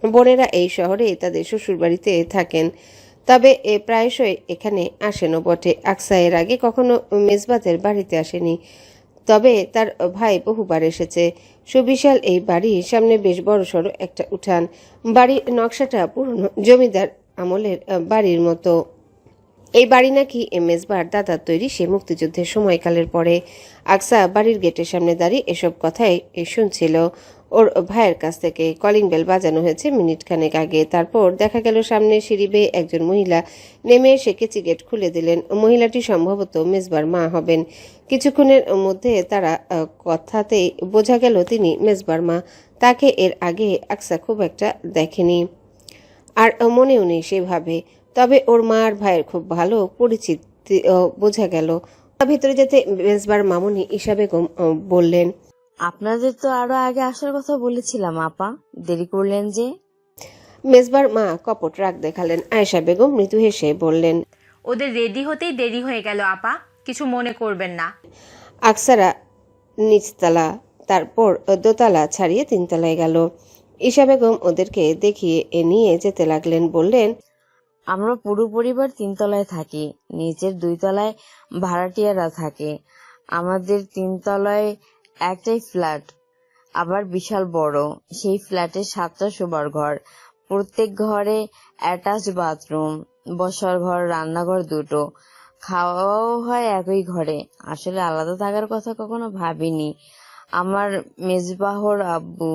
বোনেরা এই শহরে তাদের শ্বশুর বাড়িতে থাকেন, তবে প্রায়শই এখানে আসেনও বটে। আকসা এর আগে কখনো মেজবাদের বাড়িতে আসেনি, তবে তার ভাই বহুবার এসেছে। সুবিশাল এই বাড়ির সামনে বেশ বড়সড় একটা উঠান। বাড়ির নকশাটা পুরনো জমিদার আমলের বাড়ির মতো। এই বাড়ি নাকি মেজবার দাদার তৈরি, সে মুক্তিযুদ্ধের সময়কালের পরে। আকসা বাড়ির গেটের সামনে দাঁড়িয়ে এসব কথাই শুনছিল ওর ভাইয়ের কাছ থেকে। কলিং বেল বাজানো হয়েছে মিনিট খানেক আগে। তারপর দেখা গেল সামনে সিঁড়ি বেয়ে একজন মহিলা নেমে এসে কেচি গেট খুলে দিলেন। মহিলাটি সম্ভবত মেজবার মা হবেন। কিছুক্ষণের মধ্যে তারা কথাতেই বোঝা গেল তিনি মেজবার মা। তাকে এর আগে আকসা খুব একটা দেখেনি, আর মনেও নেই সেভাবে। তবে ওর মা আর ভাইয়ের খুব ভালো পরিচিতি বোঝা গেল। ভিতরে যেতে মেজবার মামুনি ঈশা বেগম বললেন, আপনাদের তো আরো আগে আসার কথা বলেছিলাম আপা, দেরি করলেন যে। মেজবার মা কপট রাগ দেখালেন। আয়েশা বেগম মৃদু হেসে বললেন, ওদের রেডি হতেই দেরি হয়ে গেল আপা, কিছু মনে করবেন না। আকসারা নিচতলা, তারপর দোতলা ছাড়িয়ে তিনতলায় গেল। ঈশা বেগম ওদেরকে দেখিয়ে নিয়ে যেতে লাগলেন। বললেন, আমরা পুরো পরিবার 3 তলায় থাকি, নিচের 2 তলায় ভাড়াটিয়ারা থাকে। আমাদের 3 তলায় একটাই ফ্ল্যাট, আবার বিশাল বড়। সেই ফ্ল্যাটে 7টা শোবার ঘর, প্রত্যেক ঘরে অ্যাটাচ বাথরুম, বসার ঘর, রান্নাঘর 2টো, খাওয়াও হয় একই ঘরে। আসলে আলাদা থাকার কথা কখনো ভাবিনি। আমার মেজবাহর আব্বু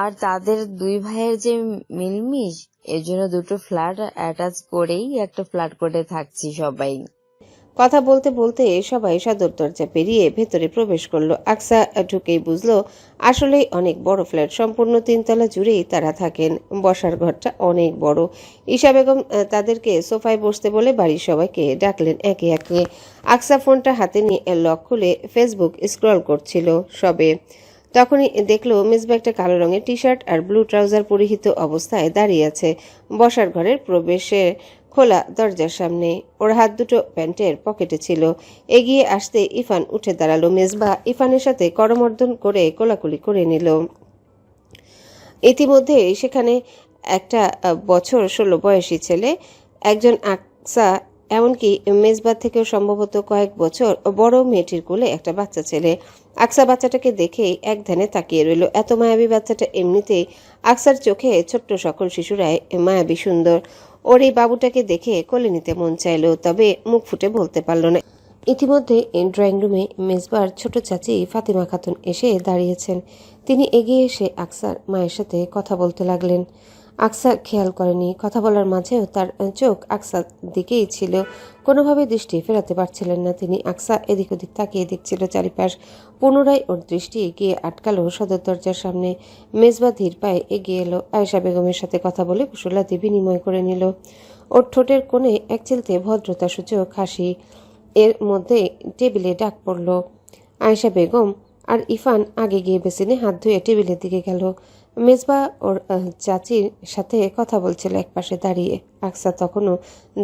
আর তাদের 2 ভাইয়ের যে মিলমিশ, এজন্য 2টো ফ্ল্যাট অ্যাটাচ করেই একটা ফ্ল্যাট করে থাকছি সবাই। কথা বলতে বলতে সবাই সদর দরজা পেরিয়ে ভেতরে প্রবেশ করলো। আকসা ঢুকেই বুঝলো আসলেই অনেক বড় ফ্ল্যাট, সম্পূর্ণ 3 তলা জুড়েই তারা থাকেন। বসার ঘরটা অনেক বড়। ঈশা বেগম তাদেরকে সোফায় বসতে বলে বাড়ির সবাইকে ডাকলেন একে একে। আকসা ফোনটা হাতে নিয়ে লক খুলে ফেসবুক স্ক্রল করছিল সবে, তখনই দেখলো মিসবা একটা কালো রঙের টি শার্ট আর ব্লু ট্রাউজার পরিহিত অবস্থায় দাঁড়িয়ে আছে বসার ঘরের প্রবেশে খোলা দরজার সামনে। ওর হাত দুটো প্যান্টের পকেটে ছিল। এগিয়ে আসতে ইফান উঠে দাঁড়ালো। মেজবা ইফানের সাথে করমর্দন করে কোলাকুলি করে নিল। ইতিমধ্যে সেখানে একটা বছর 16 বয়সী ছেলে, একজন আকসা, এমনকি মেজবার থেকেও সম্ভবত কয়েক বছর বড় মেয়েটির কোলে একটা বাচ্চা ছেলে। আকসা বাচ্চাটাকে দেখেই এক ধ্যানে তাকিয়ে রইল। এত মায়াবী বাচ্চাটা এমনিতেই আকসার চোখে ছোট্ট সকল শিশুরাই মায়াবী সুন্দর। ওর এই বাবুটাকে দেখে কোলে নিতে মন চাইলো, তবে মুখ ফুটে বলতে পারল না। ইতিমধ্যে ড্রয়িং রুমে মেজবার ছোট চাচি ফাতিমা খাতুন এসে দাঁড়িয়েছেন। তিনি এগিয়ে এসে আকসার মায়ের সাথে কথা বলতে লাগলেন। আকসা খেয়াল করেনি, কথা বলার মাঝেও তার চোখ আকসার দিকেই ছিল। কোনোভাবে দৃষ্টি ফেরাতে পারছিলেন না তিনি। আকসা এদিক ওদিক তাকিয়ে দেখছিল চারিপাশ। পুনরায় ওর দৃষ্টি গিয়ে আটকালো সদর দরজার সামনে। মেজবা ধীর পায়ে এগিয়ে এলো। আয়েশা বেগমের সাথে কথা বলে কুশলাদি বিনিময় করে নিল। ওর ঠোঁটের কোণে এক চিলতে ভদ্রতা সূচক হাসি। এর মধ্যে টেবিলে ডাক পড়ল। আয়েশা বেগম আর ইফান আগে গিয়ে বেসিনে হাত ধুয়ে টেবিলের দিকে গেল। মেজবা ওর চাচির সাথে কথা বলছিল একপাশে দাঁড়িয়ে। আকসা তখনও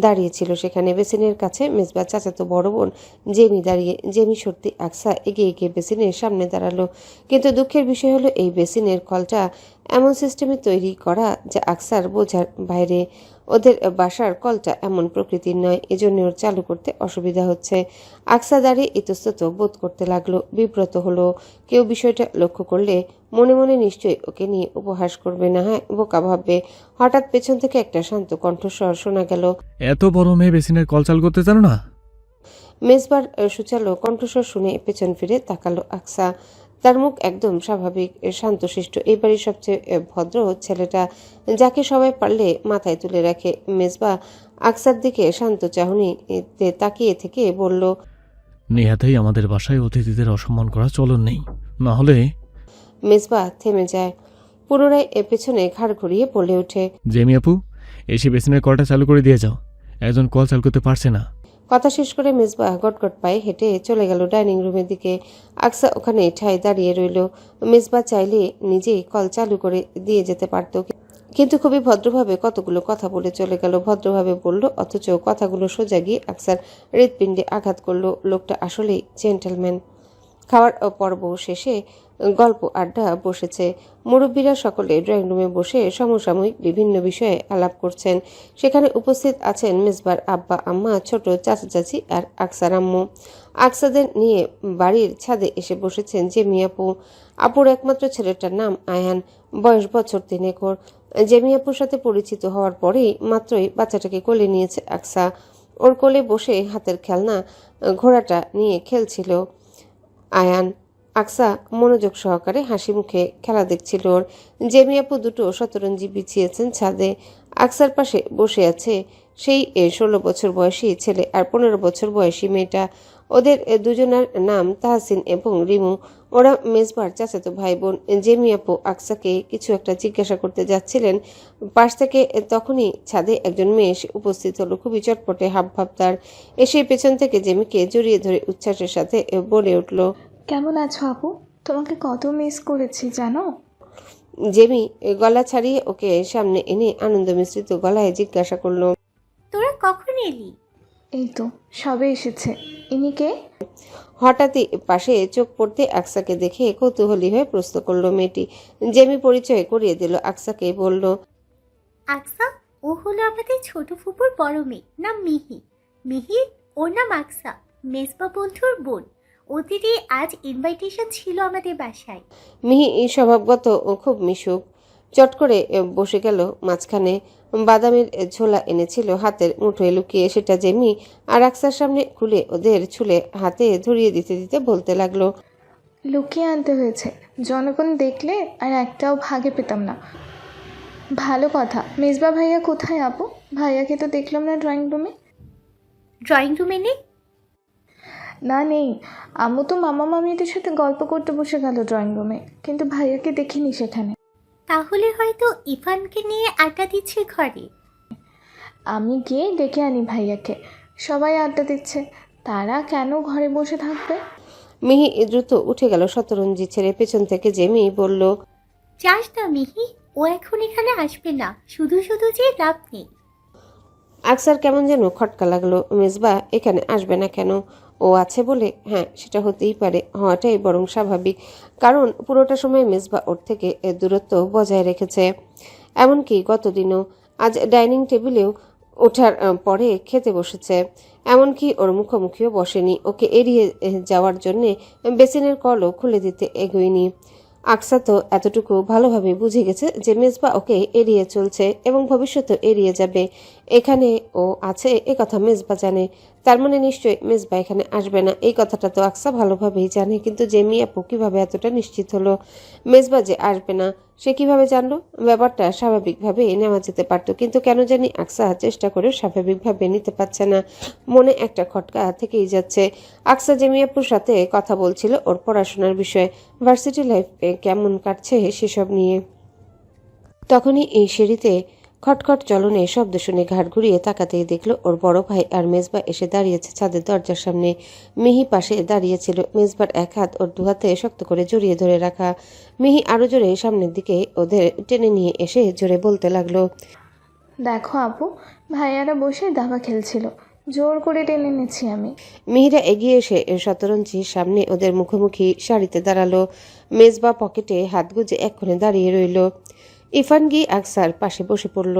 দাঁড়িয়ে ছিল সেখানে বেসিনের কাছে। মেজবা চাচাতো বড় বোন জেমি দাঁড়িয়ে। জেমি সত্যি আকসা এগিয়ে গিয়ে বেসিনের সামনে দাঁড়ালো, কিন্তু দুঃখের বিষয় হলো এই বেসিনের কলটা এমন সিস্টেমে তৈরি করা যা আকসার বোঝার বাইরে। ওদের বাসার কলটা এমন প্রকৃতির নয়, এজন্য ওর চালু করতে অসুবিধা হচ্ছে। আকসা দাঁড়িয়ে ইতস্তত বোধ করতে লাগলো, বিব্রত হলো। কেউ বিষয়টা লক্ষ্য করলে মনে মনে নিশ্চয়ই ওকে নিয়ে উপহাস করবে, না হয় বোকা ভাববে। হঠাৎ পেছন থেকে একটা শান্ত কণ্ঠস্বর শোনা গেল, এত বড় মেয়ে বেসিনের কল চালু করতে জানো না? মেজবার সুচালো কণ্ঠস্বর শুনে পেছন ফিরে তাকালো আকসা। তার মুখ একদম স্বাভাবিক, শান্তশিষ্ট। এই বাড়ির সবচেয়ে ভদ্র ছেলেটা, যাকে সবাই পারলে মাথায় তুলে রাখে। মেজবা আকসার দিকে শান্ত চাহনিতে তাকিয়ে থেকে বলল, নেহাতেই আমাদের বাসায় অতিথিদের অসম্মান করা চলন নেই, না হলে। মেজবা থেমে যায়। পুনরায় পেছনে ঘাড় ঘুরিয়ে বলে ওঠে, জেমি আপু, এসে বেসিনের কলটা চালু করে দিয়ে যাও, একজন কল চালু করতে পারছে না। কথা শেষ করে মেজবা গটগট পায়ে হেঁটে চলে গেল ডাইনিং রুমের দিকে। আকসা ওখানে ঠায় দাঁড়িয়ে রইল। মেজবা চাইলে নিজেই কল চালু করে দিয়ে যেতে পারত, কিন্তু খুবই ভদ্রভাবে কতগুলো কথা বলে চলে গেল। ভদ্রভাবে বলল, অথচ কথাগুলো সোজা গিয়ে আকসার হৃৎপিণ্ডে আঘাত করলো। লোকটা আসলেই জেন্টলম্যান। খাওয়ার পর্ব শেষে গল্প আড্ডা বসেছে। মুরব্বীরা সকলে ড্রয়িং রুমে বসে সমসাময়িক বিভিন্ন বিষয়ে আলাপ করছেন। সেখানে উপস্থিত আছেন মেজবার আব্বা আম্মা, ছোট চাচা চাচি আর আকসার আম্মু। আকসাদের নিয়ে বাড়ির ছাদে এসে বসেছেন জেমি আপু। আপুর একমাত্র ছেলেটার নাম আয়ান, বয়স বছর 3 ওর। জেমি আপুর সাথে পরিচিত হওয়ার পরেই মাত্রই বাচ্চাটাকে কোলে নিয়েছে আকসা। ওর কোলে বসে হাতের খেলনা ঘোড়াটা নিয়ে খেলছিল আয়ান। আকসা মনোযোগ সহকারে হাসি মুখে খেলা দেখছিল ওর। জেমি আপু 2টো শতরঞ্জি বিছিয়েছেন ছাদে। আকসার পাশে বসে আছে সেই 16 বছর বয়সী ছেলে আর 15 বছর বয়সী মেয়েটা। ওদের দুজনের নাম তাহসিন এবং রিমু। ওরা মেজবার চাচাতো ভাই বোন। জেমি আপু আকসাকে কিছু একটা জিজ্ঞাসা করতে যাচ্ছিলেন, পাশ থেকে তখনই ছাদে একজন মেয়ে এসে উপস্থিত হলো। খুবই চটপটে হাবভাব তার। এসে পেছন থেকে জেমিকে জড়িয়ে ধরে উচ্ছ্বাসের সাথে বলে উঠল, কেমন আছো আপু? তোমাকে কত মিস করেছি জানো। জেমি গলা ছাড়িয়ে ওকে সামনে এনে আনন্দ মিশ্রিত গলায় জিজ্ঞাসা করলো, তোরা কখন এলি? এই তো সবে এসেছে। ইনি কে? হঠাৎই পাশে চোখ পড়তে আকসাকে দেখে কৌতূহলী হয়ে প্রশ্ন করলো মেয়েটি। জেমি পরিচয় করিয়ে দিল আকসাকে, বলল, আকসা, ও হলো আমাদের ছোট ফুপুর বড় মেয়ে, নাম মিহি। মিহি, ওর নাম আকসা, মেজবা বন্ধুর বোন। ওদেরই আজ ইনভাইটেশন ছিল আমাদের বাসায়। মিহি স্বভাবগত ও খুব মিশুক। চট করে বসে গেল মাঝখানে। বাদামের ঝোলা এনেছিল হাতের মুঠোয় লুকিয়ে, সেটা জেমি আর আকসার সামনে খুলে ওদের ছুলে হাতে ধরিয়ে দিতে দিতে বলতে লাগলো, লুকিয়ে আনতে হয়েছে, জনগণ দেখলে আর একটাও ভাগে পেতাম না। ভালো কথা। মেজবা ভাইয়া কোথায় আপু? ভাইয়াকে তো দেখলাম না ড্রয়িং রুমে। ড্রয়িং রুমে নেই? না নেই, আম্মু তো মামা মামিদের সাথে গল্প করতে বসে গেল ড্রয়িং রুমে, কিন্তু ভাইয়াকে দেখিনি সেখানে। তাহলে হয়তো ইফানকে নিয়ে আড্ডা দিচ্ছে ঘরে। আমি গিয়ে ডেকে আনি ভাইয়াকে। সবাই আড্ডা দিচ্ছে, তারা কেন ঘরে বসে থাকবে? মিহি দ্রুত উঠে গেল শতরঞ্জি ছেড়ে। পেছন থেকে জেমি বলল, যাস না মিহি, ও এখন এখানে আসবে না, শুধু শুধু যে লাভ নেই। আকসার কেমন যেন খটকা লাগলো। মেজবা এখানে আসবে না কেন? ও আছে বলে? হ্যাঁ, সেটা হতেই পারে, হওয়াটাই বরং স্বাভাবিক, কারণ পুরোটা সময় মেজবা ওর থেকে দূরত্ব বজায় রেখেছে। এমনকি গতদিনও। আজ ডাইনিং টেবিলেও ওঠার পরে খেতে বসেছে, এমনকি ওর মুখোমুখিও বসেনি। ওকে এড়িয়ে যাওয়ার জন্যে বেসিনের কলও খুলে দিতে এগোয়নি। আকসা তো এতটুকু ভালোভাবে বুঝে গেছে যে মেজবা ওকে এড়িয়ে চলছে এবং ভবিষ্যতে এড়িয়ে যাবে। এখানে ও আছে এ কথা মেজবা জানে, তার মানে নিশ্চয়ই মেজবা এখানে আসবে না। এই কথাটা তো আকসা ভালোভাবেই জানে, কিন্তু জেমি আপু কিভাবে এতটা নিশ্চিত হলো মেজবা যে আসবে না? সে কিভাবে জানলো? ব্যাপারটা স্বাভাবিকভাবে নেওয়া যেতে পারত, কিন্তু কেন জানি আকসা চেষ্টা করে স্বাভাবিকভাবে নিতে পারছে না। মনে একটা খটকা থেকেই যাচ্ছে। আকসা জেমি আপুর সাথে কথা বলছিল ওর পড়াশোনার বিষয়ে, ভার্সিটি লাইফ কেমন কাটছে সেসব নিয়ে। তখনই এই সিঁড়িতে খটখট চলনে শব্দ শুনে ঘাড় ঘুরিয়ে তাকাতেই দেখলো ওর বড় ভাই আর মেজবা এসে দাঁড়িয়েছে ছাদের দরজার সামনে। মিহি পাশে দাঁড়িয়েছিল, মেজবার এক হাত ওর দু হাতে শক্ত করে জড়িয়ে ধরে রাখা। মিহি আরো জোরে সামনের দিকে ওদের টেনে নিয়ে এসে জোরে বলতে লাগলো, দেখো আপু, ভাইয়ারা বসে দাবা খেলছিল, জোর করে টেনে এনেছি আমি। মিহিরা এগিয়ে এসে শতরঞ্জির সামনে ওদের মুখোমুখি সারিতে দাঁড়ালো। মেজবা পকেটে হাত গুজে এক্ষণে দাঁড়িয়ে রইল। ইরফান গিয়ে আকসার পাশে বসে পড়ল।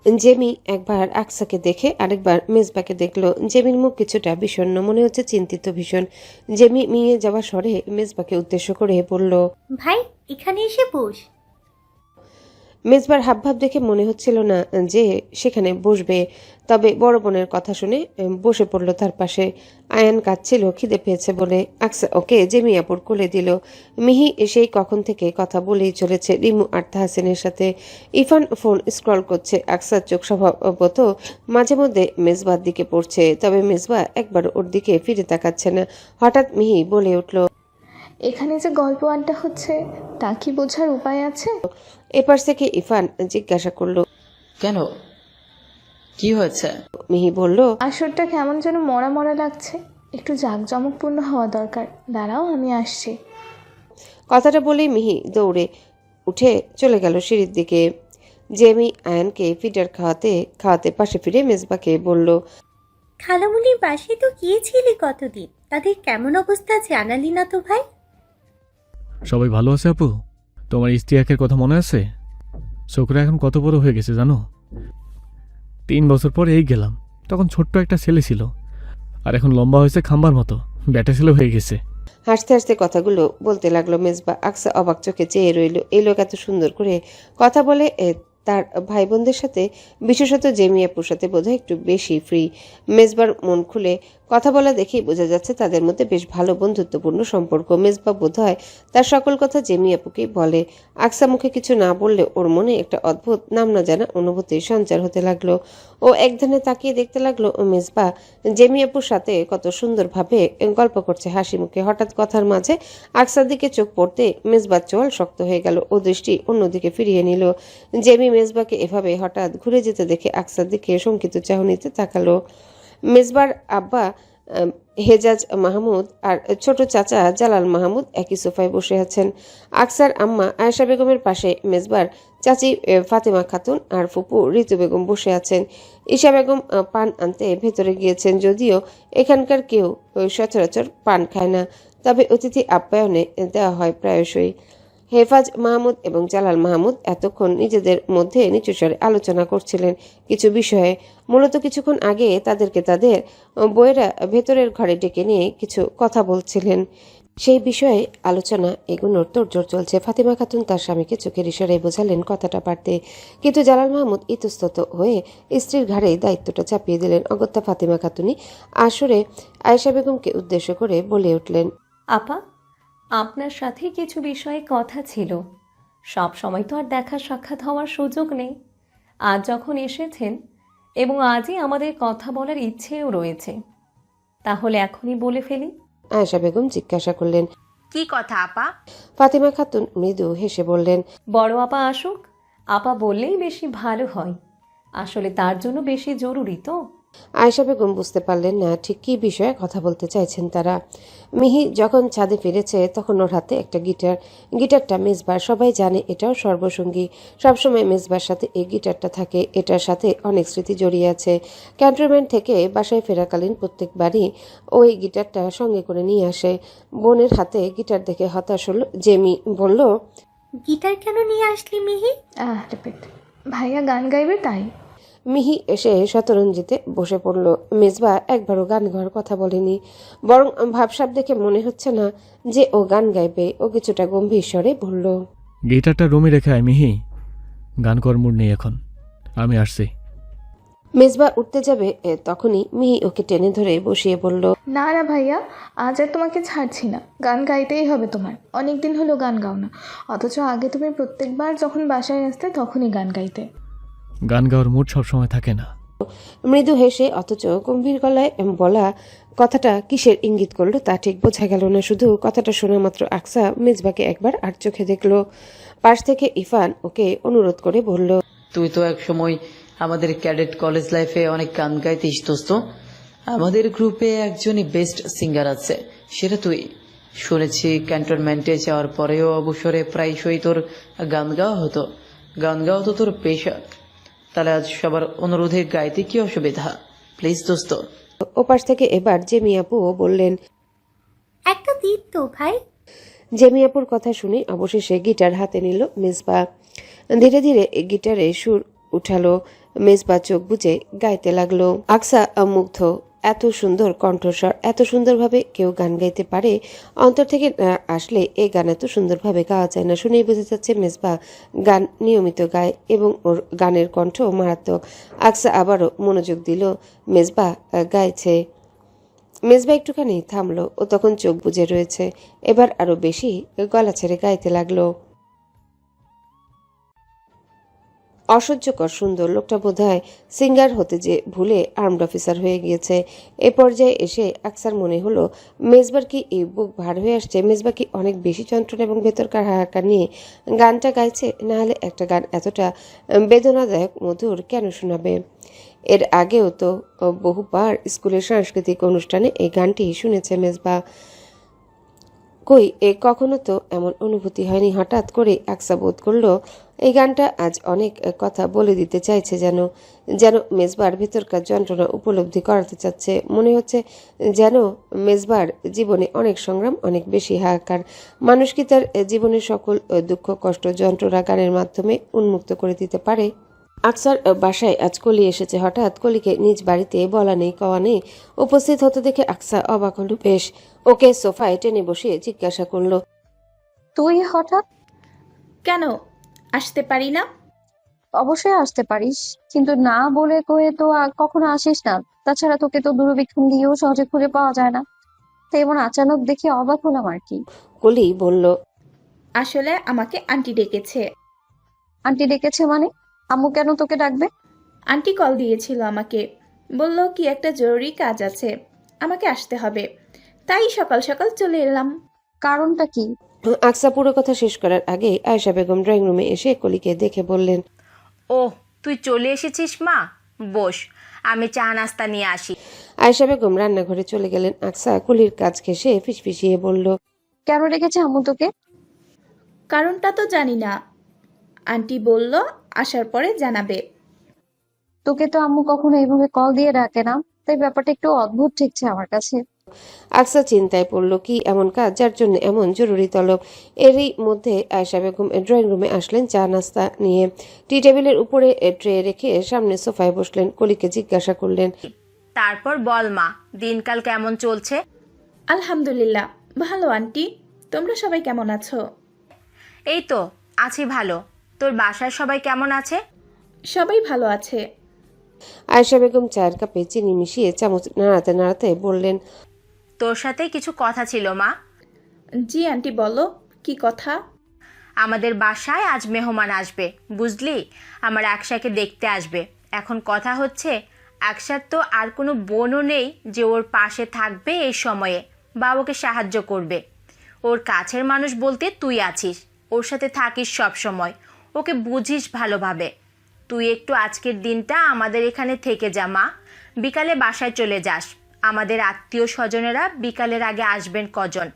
জেমি একবার আকসাকে দেখে আরেকবার মেজবাকে দেখলো। জেমির মুখ কিছুটা বিষণ্ণ, মনে হচ্ছে চিন্তিত ভীষণ। জেমি মিয়ে যাওয়া স্বরে মেজবাকে উদ্দেশ্য করে বলল, ভাই, এখানে এসে বস। মেজবার হাবভাব দেখে মনে হচ্ছিল না যে সেখানে বসবে, তবে বড় বোনের কথা শুনে বসে পড়ল তার পাশে। আয়ান কাঁদছিল খিদে পেয়েছে বলে। আকসা ওকে জেমি আপুর কোলে দিল। মিহি সেই কখন থেকে কথা বলেই চলেছে রিমু আর তাহসিনের সাথে। ইরফান ফোন স্ক্রল করছে। আকসার চোখ স্বভাবত মাঝে মধ্যে মেজবার দিকে পড়ছে, তবে মেজবা একবার ওর দিকে ফিরে তাকাচ্ছে না। হঠাৎ মিহি বলে উঠল, এখানে যে গল্প আড্ডা হচ্ছে তা কি বোঝার উপায় আছে? এপাশ থেকে ইরফান জিজ্ঞাসা করলো, কেন, কি হয়েছে? মিহি বলল, আসরটা কেমন যেন মরা মরা লাগছে, একটু জাঁকজমকপূর্ণ হওয়া দরকার। দাঁড়াও, আমি আসছি। কথাটা বলেই মিহি দৌড়ে উঠে চলে গেল সিঁড়ির দিকে। জেমি আয়ানকে ফিডার খাওয়াতে খাওয়াতে পাশে ফিরে মেজবাকে বলল, খালামুনির বাসায় তো গিয়েছিলি কতদিন, তাদের কেমন অবস্থা জানালি না তো ভাই? সবাই ভালো আছে আপু? তোমার ইস্তিয়াকের কথা মনে আছে? ছোকরা এখন কত বড় হয়ে গেছে জানো? 3 বছর পর এই গেলাম, তখন ছোট্ট একটা ছেলে ছিল, আর এখন লম্বা হয়েছে খাম্বার মতো, ব্যাটা ছেলে হয়ে গেছে। হাসতে হাসতে কথাগুলো বলতে লাগলো মেজবা। আকসা অবাক চোখে চেয়ে রইল। এই লোক এত সুন্দর করে কথা বলে, তার ভাই বোনদের সাথে, বিশেষত জেমি আপুর সাথে বোধহয় একটু বেশি ফ্রি। মেজবার মন খুলে কথা বলা দেখেই বোঝা যাচ্ছে তাদের মধ্যে বেশ ভালো বন্ধুত্বপূর্ণ সম্পর্ক। মেজবা বোধহয় তার সকল কথা জেমি আপুকেই বলে। আকসা মুখে কিছু না বললে ওর মনে একটা অদ্ভুত নাম না জানা অনুভূতির সঞ্চার হতে লাগলো। ও একধানে তাকিয়ে দেখতে লাগলো মেজবা জেমি আপুর সাথে কত সুন্দরভাবে গল্প করছে হাসি মুখে। হঠাৎ কথার মাঝে আকসার দিকে চোখ পড়তে মেজবার চোয়াল শক্ত হয়ে গেল। ও দৃষ্টি অন্যদিকে ফিরিয়ে নিল। জেমি মেজবাকে এভাবে হঠাৎ ঘুরে যেতে দেখে আকসার দিকে শঙ্কিত চাহনিতে তাকালো। মেজবার আব্বা হেজাজ মাহমুদ আর ছোট চাচা জালাল মাহমুদ একই সোফায় বসে আছেন। আকসার আম্মা আয়েশা বেগমের পাশে মেজবার চাচি ফাতেমা খাতুন আর ফুপু ঋতু বেগম বসে আছেন। ঈশা বেগম পান আনতে ভেতরে গিয়েছেন, যদিও এখানকার কেউ সচরাচর পান খায় না, তবে অতিথি আপ্যায়নে দেওয়া হয় প্রায়শই। হেফাজ মাহমুদ এবং জালাল মাহমুদ এতক্ষণ নিজেদের মধ্যে নিচুস্বরে আলোচনা করছিলেন কিছু বিষয়ে। মূলত কিছুক্ষণ আগে তাদেরকে তাদের বইয়েরা ভেতরের ঘরে ডেকে নিয়ে কিছু কথা বলছিলেন। সেই বিষয়ে আলোচনা এগুলোর তোড়জোড় চলছে। ফাতেমা খাতুন তার স্বামীকে চোখের ইশারায় বোঝালেন কথাটা পারতে, কিন্তু জালাল মাহমুদ ইতস্তত হয়ে স্ত্রীর ঘাড়ে দায়িত্বটা চাপিয়ে দিলেন। অগত্যা ফাতেমা খাতুনই আসরে আয়েশা বেগমকে উদ্দেশ্য করে বলে উঠলেন, আপা, আপনার সাথে কিছু বিষয়ে কথা ছিল। সব সময় তো আর দেখা সাক্ষাৎ হওয়ার সুযোগ নেই। আজ যখন এসেছেন এবং আজই আমাদের কথা বলার ইচ্ছেও রয়েছে, তাহলে এখনই বলে ফেলি। আয়েশা বেগম জিজ্ঞাসা করলেন, কি কথা আপা? ফাতেমা খাতুন মৃদু হেসে বললেন, বড় আপা আসুক, আপা বললেই বেশি ভালো হয়। আসলে তার জন্য বেশি জরুরি তো। আয়েশা বেগম বুঝতে পারলেন না ঠিক কী বিষয়ে কথা বলতে চাইছেন তারা। মিহি যখন ছাদে ফিরেছে তখন ওর হাতে একটা গিটারটা মেজবার। সবাই জানে এটাও সর্বসঙ্গী। সবসময় মেজবার সাথে এই গিটারটা থাকে। এটার সাথে অনেক স্মৃতি জড়িয়ে আছে। ক্যান্টনমেন্ট থেকে বাসায় ফেরাকালীন প্রত্যেকবারই ওই গিটারটা সঙ্গে করে নিয়ে আসে। বোনের হাতে গিটার দেখে হতাশ হলো জেমি। বলল, গিটার কেন নিয়ে আসলি মিহি? রিপিট। ভাইয়া গান গাইবে তাই। মিহি এসে শতরঞ্জিতে বসে পড়ল। মেজবা একবারও গান গাওয়ার কথা বলেনি, বরং ভাবসাব দেখে মনে হচ্ছে না যে ও গান গাইবে। ও কিছুটা গম্ভীর স্বরে বলল, গিটারটা রুমে রেখে আয় মিহি, গান করার মুড নেই এখন, আমি আসছি। মেজবা উঠতে যাবে তখনই মিহি ওকে টেনে ধরে বসিয়ে বলল, না না ভাইয়া, আজ আর তোমাকে ছাড়ছি না। গান গাইতেই হবে তোমার। অনেক দিন হলো গান গাও না, অথচ আগে তুমি প্রত্যেকবার যখন বাসায় আসতে তখনই গান গাইতে। গান গাওয়ার মুড সবসময় থাকে না। মৃদু হেসে অথচ গম্ভীর গলায় বলা কথাটা কিসের ইঙ্গিত করলো তা ঠিক বোঝা গেল না। শুধু কথাটা শোনা মাত্র আকসা মেজবাকে একবার আর চোখে দেখলো। পাশ থেকে ইরফান ওকে অনুরোধ করে বলল, তুই তো এক সময় আমাদের ক্যাডেট কলেজ লাইফে অনেক গান গাইতিস দোস্ত। আমাদের গ্রুপে একজনই বেস্ট সিঙ্গার আছে, সেটা তুই। শুনেছি ক্যান্টনমেন্টে যাওয়ার পরেও অবসরে প্রায়শই তোর গান গাওয়া হতো। গান গাওয়া তো তোর পেশা, তাহলে আজ সবার অনুরোধে গাইতে কি অসুবিধা? প্লিজ দোস্ত। ওপাশ থেকে এবার জেমি আপুও বললেন, একটা দিন তো ভাই। জেমি আপুর কথা শুনে অবশেষে গিটার হাতে নিল মেজবা। ধীরে ধীরে গিটারে সুর উঠালো। মেজবা চোখ বুজে গাইতে লাগলো। আকসা মুগ্ধ। এত সুন্দর কণ্ঠস্বর, এত সুন্দরভাবে কেউ গান গাইতে পারে। অন্তর থেকে আসলে এই গান এত সুন্দরভাবে গাওয়া যায় না। শুনেই বোঝা যাচ্ছে মেজবা গান নিয়মিত গায় এবং ওর গানের কণ্ঠ মারাত্মক। আকসা আবারও মনোযোগ দিল। মেজবা গাইছে। মেজবা একটুখানি থামলো। ও তখন চোখ বুজে রয়েছে। এবার আরো বেশি গলা ছেড়ে গাইতে লাগলো। অসহ্যকর সুন্দর। লোকটা বোধহয় সিঙ্গার হতে যে ভুলে আর্মড অফিসার হয়ে গিয়েছে। এ পর্যায়ে এসে আকসার মনে হলো মেজবার কি এই বুক ভার হয়ে আসছে? মেজবা কি অনেক বেশি যন্ত্রণা এবং ভেতরকার হাহাকার নিয়ে গানটা গাইছে? নাহলে একটা গান এতটা বেদনাদায়ক মধুর কেন শোনাবে? এর আগেও তো বহুবার স্কুলের সাংস্কৃতিক অনুষ্ঠানে এই গানটি শুনেছে মেজবা। কই কখনো তো এমন অনুভূতি হয়নি। হঠাৎ করে আকসা বোধ করলো এই গানটা আজ অনেক কথা বলে দিতে চাইছে, যেন মেজবার ভেতরকার যন্ত্রণা উপলব্ধি করাতে চাচ্ছে। মনে হচ্ছে যেন মেজবার জীবনে অনেক সংগ্রাম, অনেক বেশি হাহাকার। মানুষ কি তার জীবনের সকল দুঃখ, কষ্ট, যন্ত্রণা গানের মাধ্যমে উন্মুক্ত করে দিতে পারে? আকসার বাসায় আজ কলি এসেছে। হঠাৎ কলিকে নিজ বাড়িতে বলা নেই কওয়া নেই উপস্থিত হতে দেখে আকসা অবাক হল বেশ। ওকে সোফায় টেনে বসিয়ে জিজ্ঞাসা করলো, তুই হঠাৎ? কেন আসতে পারি না? অবশ্যই আসতে পারিস, কিন্তু না বলে কয়ে তো কখনো আসিস না। তাছাড়া তোকে তো দূরবীক্ষণ দিয়েও সহজে খুঁজে পাওয়া যায় না। তো এমন আচানক দেখে অবাক হলাম আর কি। কলি বলল, আসলে আমাকে আন্টি ডেকেছে। আন্টি ডেকেছে মানে? আম্মু কেন তোকে ডাকবে? আন্টি কল দিয়েছিল আমাকে, বলল কি একটা জরুরি কাজ আছে, আমাকে আসতে হবে। তাই সকাল সকাল চলে এলাম। কারণটা কি? আকসা পুরো কথা শেষ করার আগে আয়েশা বেগম ড্রয়িং রুমে এসে কলিকে দেখে বললেন, ও তুই চলে এসেছিস মা, বস, আমি চা নাস্তা নিয়ে আসি। আয়েশা বেগম রান্নাঘরে চলে গেলেন। আকসা কলির কাজ ঘেঁষে ফিসফিসিয়ে বলল, কেন রেখেছে আম্মু তোকে? কারণটা তো জানি না, আন্টি বলল আসার পরে জানাবে। তোকে তো আম্মু কখনো এইভাবে কল দিয়ে ডাকে না, তাই ব্যাপারটা একটু অদ্ভুত ঠেকছে আমার কাছে। আকসা চিন্তায় পড়ল, কি এমন কাজ যার জন্য এমন জরুরি তলব। এরই মধ্যে আয়েশা বেগম ড্রয়িং রুমে আসলেন চা নাস্তা নিয়ে। টি টেবিলের উপরে ট্রে রেখে সামনে সোফায় বসলেন। কলিকে জিজ্ঞাসা করলেন, তারপর বল মা, দিনকাল কেমন চলছে? আলহামদুলিল্লাহ ভালো আন্টি, তোমরা সবাই কেমন আছো? এই তো আছি ভালো। তোর বাসায় সবাই কেমন আছে? সবাই ভালো আছে। আয়েশা বেগম চায়ের কাপে চিনি মিশিয়ে চামচ নাড়াতে নাড়াতে বললেন, তোর সাথে কিছু কথা ছিল মা। জি আন্টি বলো, কি কথা? আমাদের বাসায় আজ মেহমান আসবে, বুঝলি? আমার আকশাকে দেখতে আসবে। এখন কথা হচ্ছে, আকশার তো আর কোনো বোনও নেই যে ওর পাশে থাকবে এই সময়ে বা ওকে সাহায্য করবে। ওর কাছের মানুষ বলতে তুই আছিস, ওর সাথে থাকিস সব সময়, ওকে বুঝিস ভালোভাবে। তুই একটু আজকের দিনটা আমাদের এখানে থেকে যা মা, বিকালে বাসায় চলে যাস। আমাদের আত্মীয় স্বজনেরা বিকালের আগে আসবেন কজন,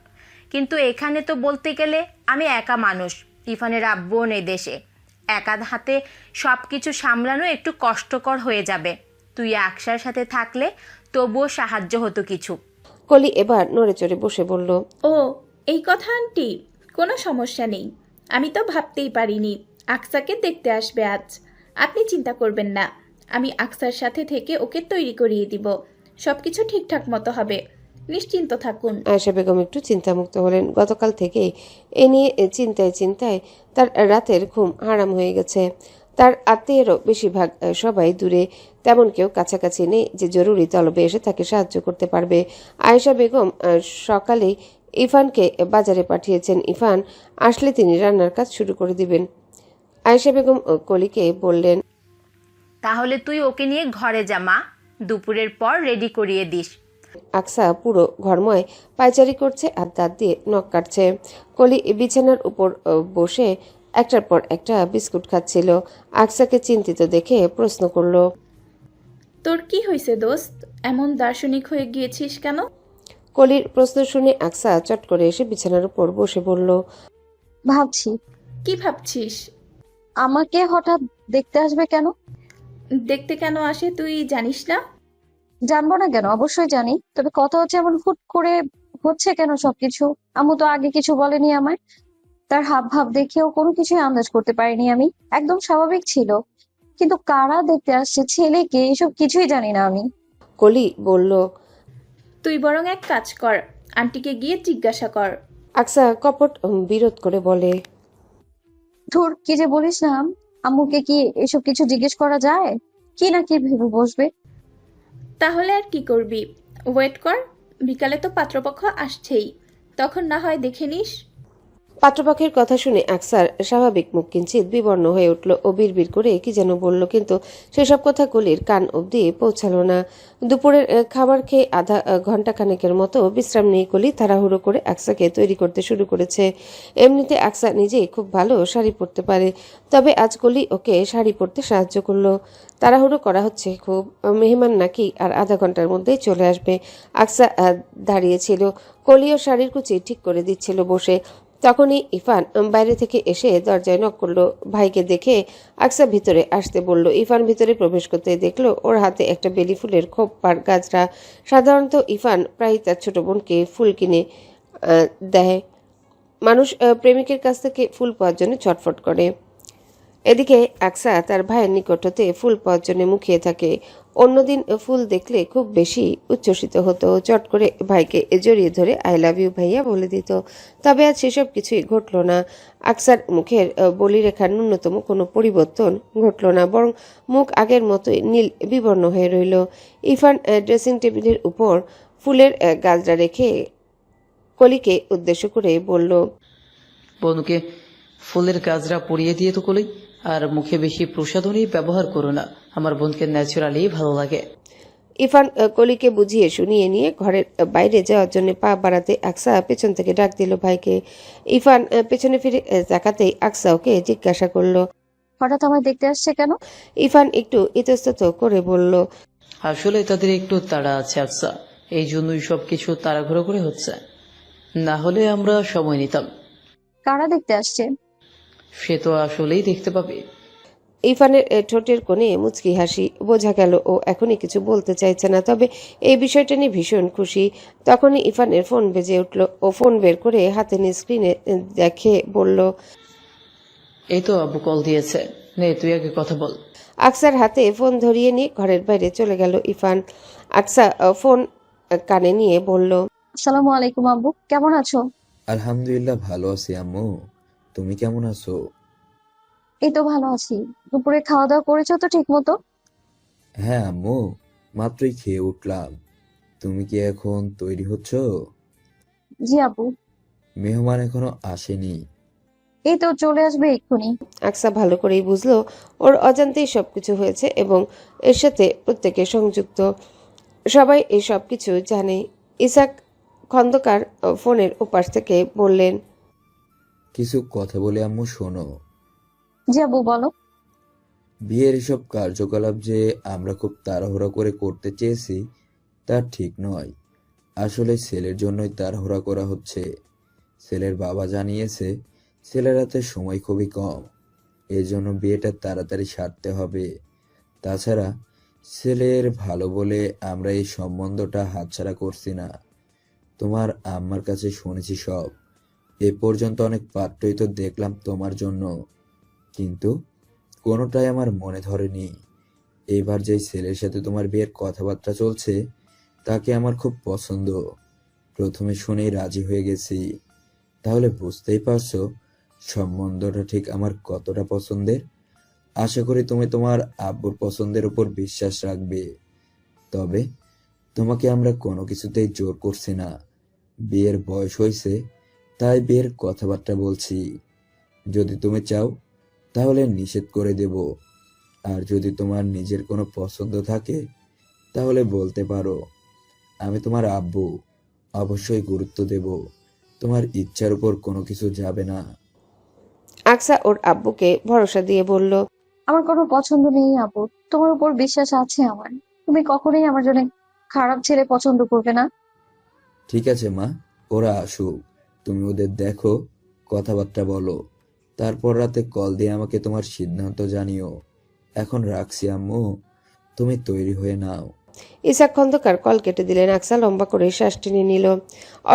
কিন্তু এখানে তো বলতে গেলে আমি একা মানুষ, ইরফানের আব্বুও নেই দেশে। একা হাতে সব কিছু সামলানো একটু কষ্টকর হয়ে যাবে। তুই আকশার সাথে থাকলে তবুও সাহায্য হতো কিছু। কলি এবার নড়ে চড়ে বসে বলল, ও এই কথা আন্টি, কোনো সমস্যা নেই। আমি তো ভাবতেই পারিনি আকসাকে দেখতে আসবে আজ। আপনি চিন্তা করবেন না, আমি আকসার সাথে থেকে ওকে তৈরি করিয়ে দিব। সবকিছু ঠিকঠাক মতো হবে, নিশ্চিন্ত থাকুন। আয়েশা বেগম একটু চিন্তামুক্ত হলেন। গতকাল থেকে এ নিয়ে চিন্তায় চিন্তায় তার রাতের ঘুম হারাম হয়ে গেছে। তার আত্মীয়েরও বেশিরভাগ সবাই দূরে, তেমন কেউ কাছাকাছি নেই যে জরুরি তলবে এসে তাকে সাহায্য করতে পারবে। আয়েশা বেগম সকালে ইরফানকে বাজারে পাঠিয়েছেন। ইরফান আসলে তিনি রান্নার কাজ শুরু করে দিবেন। আয়েশা বেগম কলিকে বললেন, তাহলে তুই ওকে নিয়ে ঘরে যা মা, দুপুরের পর রেডি করিয়ে দিস। আকসা পুরো ঘরময় পায়চারি করছে আর দাঁত দিয়ে নখ কাটছে। কলি বিছানার উপর বসে একটার পর একটা বিস্কুট খাচ্ছিল। আকসাকে চিন্তিত দেখে প্রশ্ন করল, তোর কি হয়েছে দোস্ত, এমন দার্শনিক হয়ে গিয়েছিস কেন? কলির প্রশ্ন শুনে আকসা চট করে এসে বিছানার উপর বসে বলল, ভাবছি কি ভাবছিস? আমাকে হঠাৎ দেখতে আসবে কেন? দেখতে কেন আসে তুই জানিস না? জানবো না কেন, অবশ্যই জানি। তবে কথা হচ্ছে এমন হুট করে হচ্ছে কেন সবকিছু? আম্মু তো আগে কিছু বলেনি আমায়। তার হাব ভাব দেখেও কোনো কিছুই আন্দাজ করতে পারিনি আমি। একদম স্বাভাবিক ছিল, কিন্তু কারা দেখতে আসছে, ছেলেকে, এসব কিছুই জানি না আমি। কলি বলল। তুই বরং এক কাজ কর, আন্টিকে গিয়ে জিজ্ঞাসা কর। আকসা কপট বিরোধ করে বলে, ধুর, কি যে বলিস না। আম্মুকে কি এসব কিছু জিজ্ঞেস করা যায়? কি না কি ভেবে বসবে। তাহলে আর কি করবি, ওয়েট কর, বিকালে তো পাত্রপক্ষ আসছেই, তখন না হয় দেখে নিস। পাত্রপক্ষের কথা শুনে আকসার স্বাভাবিক মুখ কিঞ্চিত বিবর্ণ হয়ে উঠল ও বিড়বিড় করে কি যেন বলল, কিন্তু সেসব কথা কলির কান অবধি পৌঁছালো না। দুপুরের খাবার খেয়ে আধা ঘন্টা খানেকের মতো বিশ্রাম নিয়ে কলি তাড়াহুড়ো করে আকসাকে তৈরি করতে শুরু করেছে। এমনিতে আকসা নিজেই খুব ভালো শাড়ি পরতে পারে, তবে আজ কলি ওকে শাড়ি পরতে সাহায্য করলো। তাড়াহুড়ো করা হচ্ছে খুব, মেহমান নাকি আর আধা ঘন্টার মধ্যেই চলে আসবে। আকসা দাঁড়িয়েছিল, কলিও শাড়ির কুচি ঠিক করে দিচ্ছিল বসে। তখনই ইরফান বাইরে থেকে এসে দরজায় নক করলো। ভাইকে দেখে আকসা ভিতরে আসতে বলল। ইরফান ভিতরে প্রবেশ করতে দেখলো ওর হাতে একটা বেলি ফুলের খোঁপার গাছরা। সাধারণত ইরফান প্রায় তার ছোট বোনকে ফুল কিনে দেয়। মানুষ প্রেমিকের কাছ থেকে ফুল পাওয়ার জন্য ছটফট করে। এদিকে আকসা তার ভাইয়ের নিকট হতে ফুল পাওয়ার জন্য মুখিয়ে থাকে। অন্যদিন ফুল দেখলে খুব বেশি উচ্ছ্বসিত হতো, চট করে ভাইকে জড়িয়ে ধরে আই লাভ ইউ ভাইয়া বলে দিত। তবে আজ সেসব কিছুই ঘটল না। আকসার মুখের বলিরেখার ন্যূনতম কোনো পরিবর্তন ঘটল না, বরং মুখ আগের মতোই নীল বিবর্ণ হয়ে রইল। ইরফান ড্রেসিং টেবিলের উপর ফুলের গাছটা রেখে কলিকে উদ্দেশ্য করে বলল, বনুকে ফুলের গাজরা পরিয়ে দিয়ে তো কলি, আর মুখে বেশি প্রসাধনী ব্যবহার করো না, আমার বোনকে ন্যাচারালি ভালো লাগে। ইরফান কলিকে বুঝিয়ে শুনিয়ে নিয়ে ঘরের বাইরে যাওয়ার জন্য পা বাড়াতে আকসা পেছন থেকে ডাক দিল ভাইকে। ইরফান পেছনে ফিরে তাকাতেই আকসা ওকে জিজ্ঞাসা করলো, হঠাৎ আমায় দেখতে আসছে কেন? ইরফান একটু ইতস্তত করে বলল, আসলে তাদের একটু তাড়া আছে আকসা, এই জন্যই সবকিছু তাড়াঘুড়ো করে হচ্ছে, না হলে আমরা সময় নিতাম। কারা দেখতে আসছে? সে তো আসলেই দেখতে পাবে। ইরফানের ঠোঁটের কোণে মুচকি হাসি, বোঝা গেল ও এখনই কিছু বলতে চাইছে না, তবে এই বিষয়টা নিয়ে ভীষণ খুশি। তখনই ইরফানের ফোন বেজে উঠল। ও ফোন বের করে হাতে নিয়ে স্ক্রিনে দেখে বলল, এই তো আব্বু কল দিয়েছে, নে তুই আগে কথা বল। আকসার হাতে ফোন ধরিয়ে নিয়ে ঘরের বাইরে চলে গেল ইরফান। আকসা ফোন কানে নিয়ে বলল, আসসালামু আলাইকুম আব্বু, কেমন আছো? আলহামদুলিল্লাহ ভালো আছি আম্মু, তুমি কেমন আছো? এই তো ভালো আছি। দুপুরে খাওয়া দাওয়া করেছো তো ঠিক মতো? হ্যাঁ আম্মু, মাত্রই খেয়ে উঠলাম। তুমি কি এখন তৈরি হচ্ছ? জি আব্বু। মেহমান এখনো আসেনি। এই তো চলে আসবে এক্ষুনি। আকসা ভালো করেই বুঝলো ওর অজান্তেই সবকিছু হয়েছে এবং এর সাথে প্রত্যেকে সংযুক্ত, সবাই এই সব কিছু জানে। ইসাক খন্দকার ফোনের ওপাশ থেকে বললেন, কিছু কথা বলে আম্মু শোনো। জি আব্বু বলো। বিয়ের এসব কার্যকলাপ যে আমরা খুব তাড়াহুড়া করে করতে চেয়েছি তা ঠিক নয়। আসলে ছেলের জন্যই তাড়াহুড়া করা হচ্ছে। ছেলের বাবা জানিয়েছে ছেলের হাতে সময় খুবই কম, এজন্য বিয়েটা তাড়াতাড়ি সারতে হবে। তাছাড়া ছেলের ভালো বলে আমরা এই সম্বন্ধটা হাতছাড়া করছি না। তোমার আম্মার কাছে শুনেছি সব। এ পর্যন্ত অনেক পাত্রই তো দেখলাম তোমার জন্য, কিন্তু কোনোটাই আমার মনে ধরেনি। এইবার যেই ছেলের সাথে তোমার বিয়ের কথাবার্তা চলছে তাকে আমার খুব পছন্দ। প্রথমে শুনেই রাজি হয়ে গেছি। তাহলে বুঝতেই পারছো সম্বন্ধটা ঠিক আমার কতটা পছন্দের। আশা করি তুমি তোমার আব্বুর পছন্দের উপর বিশ্বাস রাখবে। তবে তোমাকে আমরা কোনো কিছুতেই জোর করছি না। বিয়ের বয়স হয়েছে তাই বিয়ের কথাবার্তা বলছি। যদি তুমি চাও তাহলে নিষেধ করে দেব, আর যদি তোমার নিজের কোনো পছন্দ থাকে তাহলে বলতে পারো। আমি তোমার আব্বু, অবশ্যই গুরুত্ব দেব। তোমার ইচ্ছার উপর কোনো কিছু যাবে না। আকসা ওর আব্বুকে ভরসা দিয়ে বলল, আমার কোনো পছন্দ নেই আব্বু, তোমার উপর বিশ্বাস আছে আমার। তুমি কখনোই আমার জন্য খারাপ ছেলে পছন্দ করবে না। ঠিক আছে মা, ওরা আসুক, তুমি ওদের দেখো, কথাবার্তা বলো, তারপর রাতে কল দিয়ে আমাকে তোমার সিদ্ধান্ত জানিও। এখন রাখছি আম্মু, তুমি তৈরি হয়ে নাও। ইসাক খন্দকার কল কেটে দিলেন। আকসা লম্বা করে শ্বাস টেনে নিল।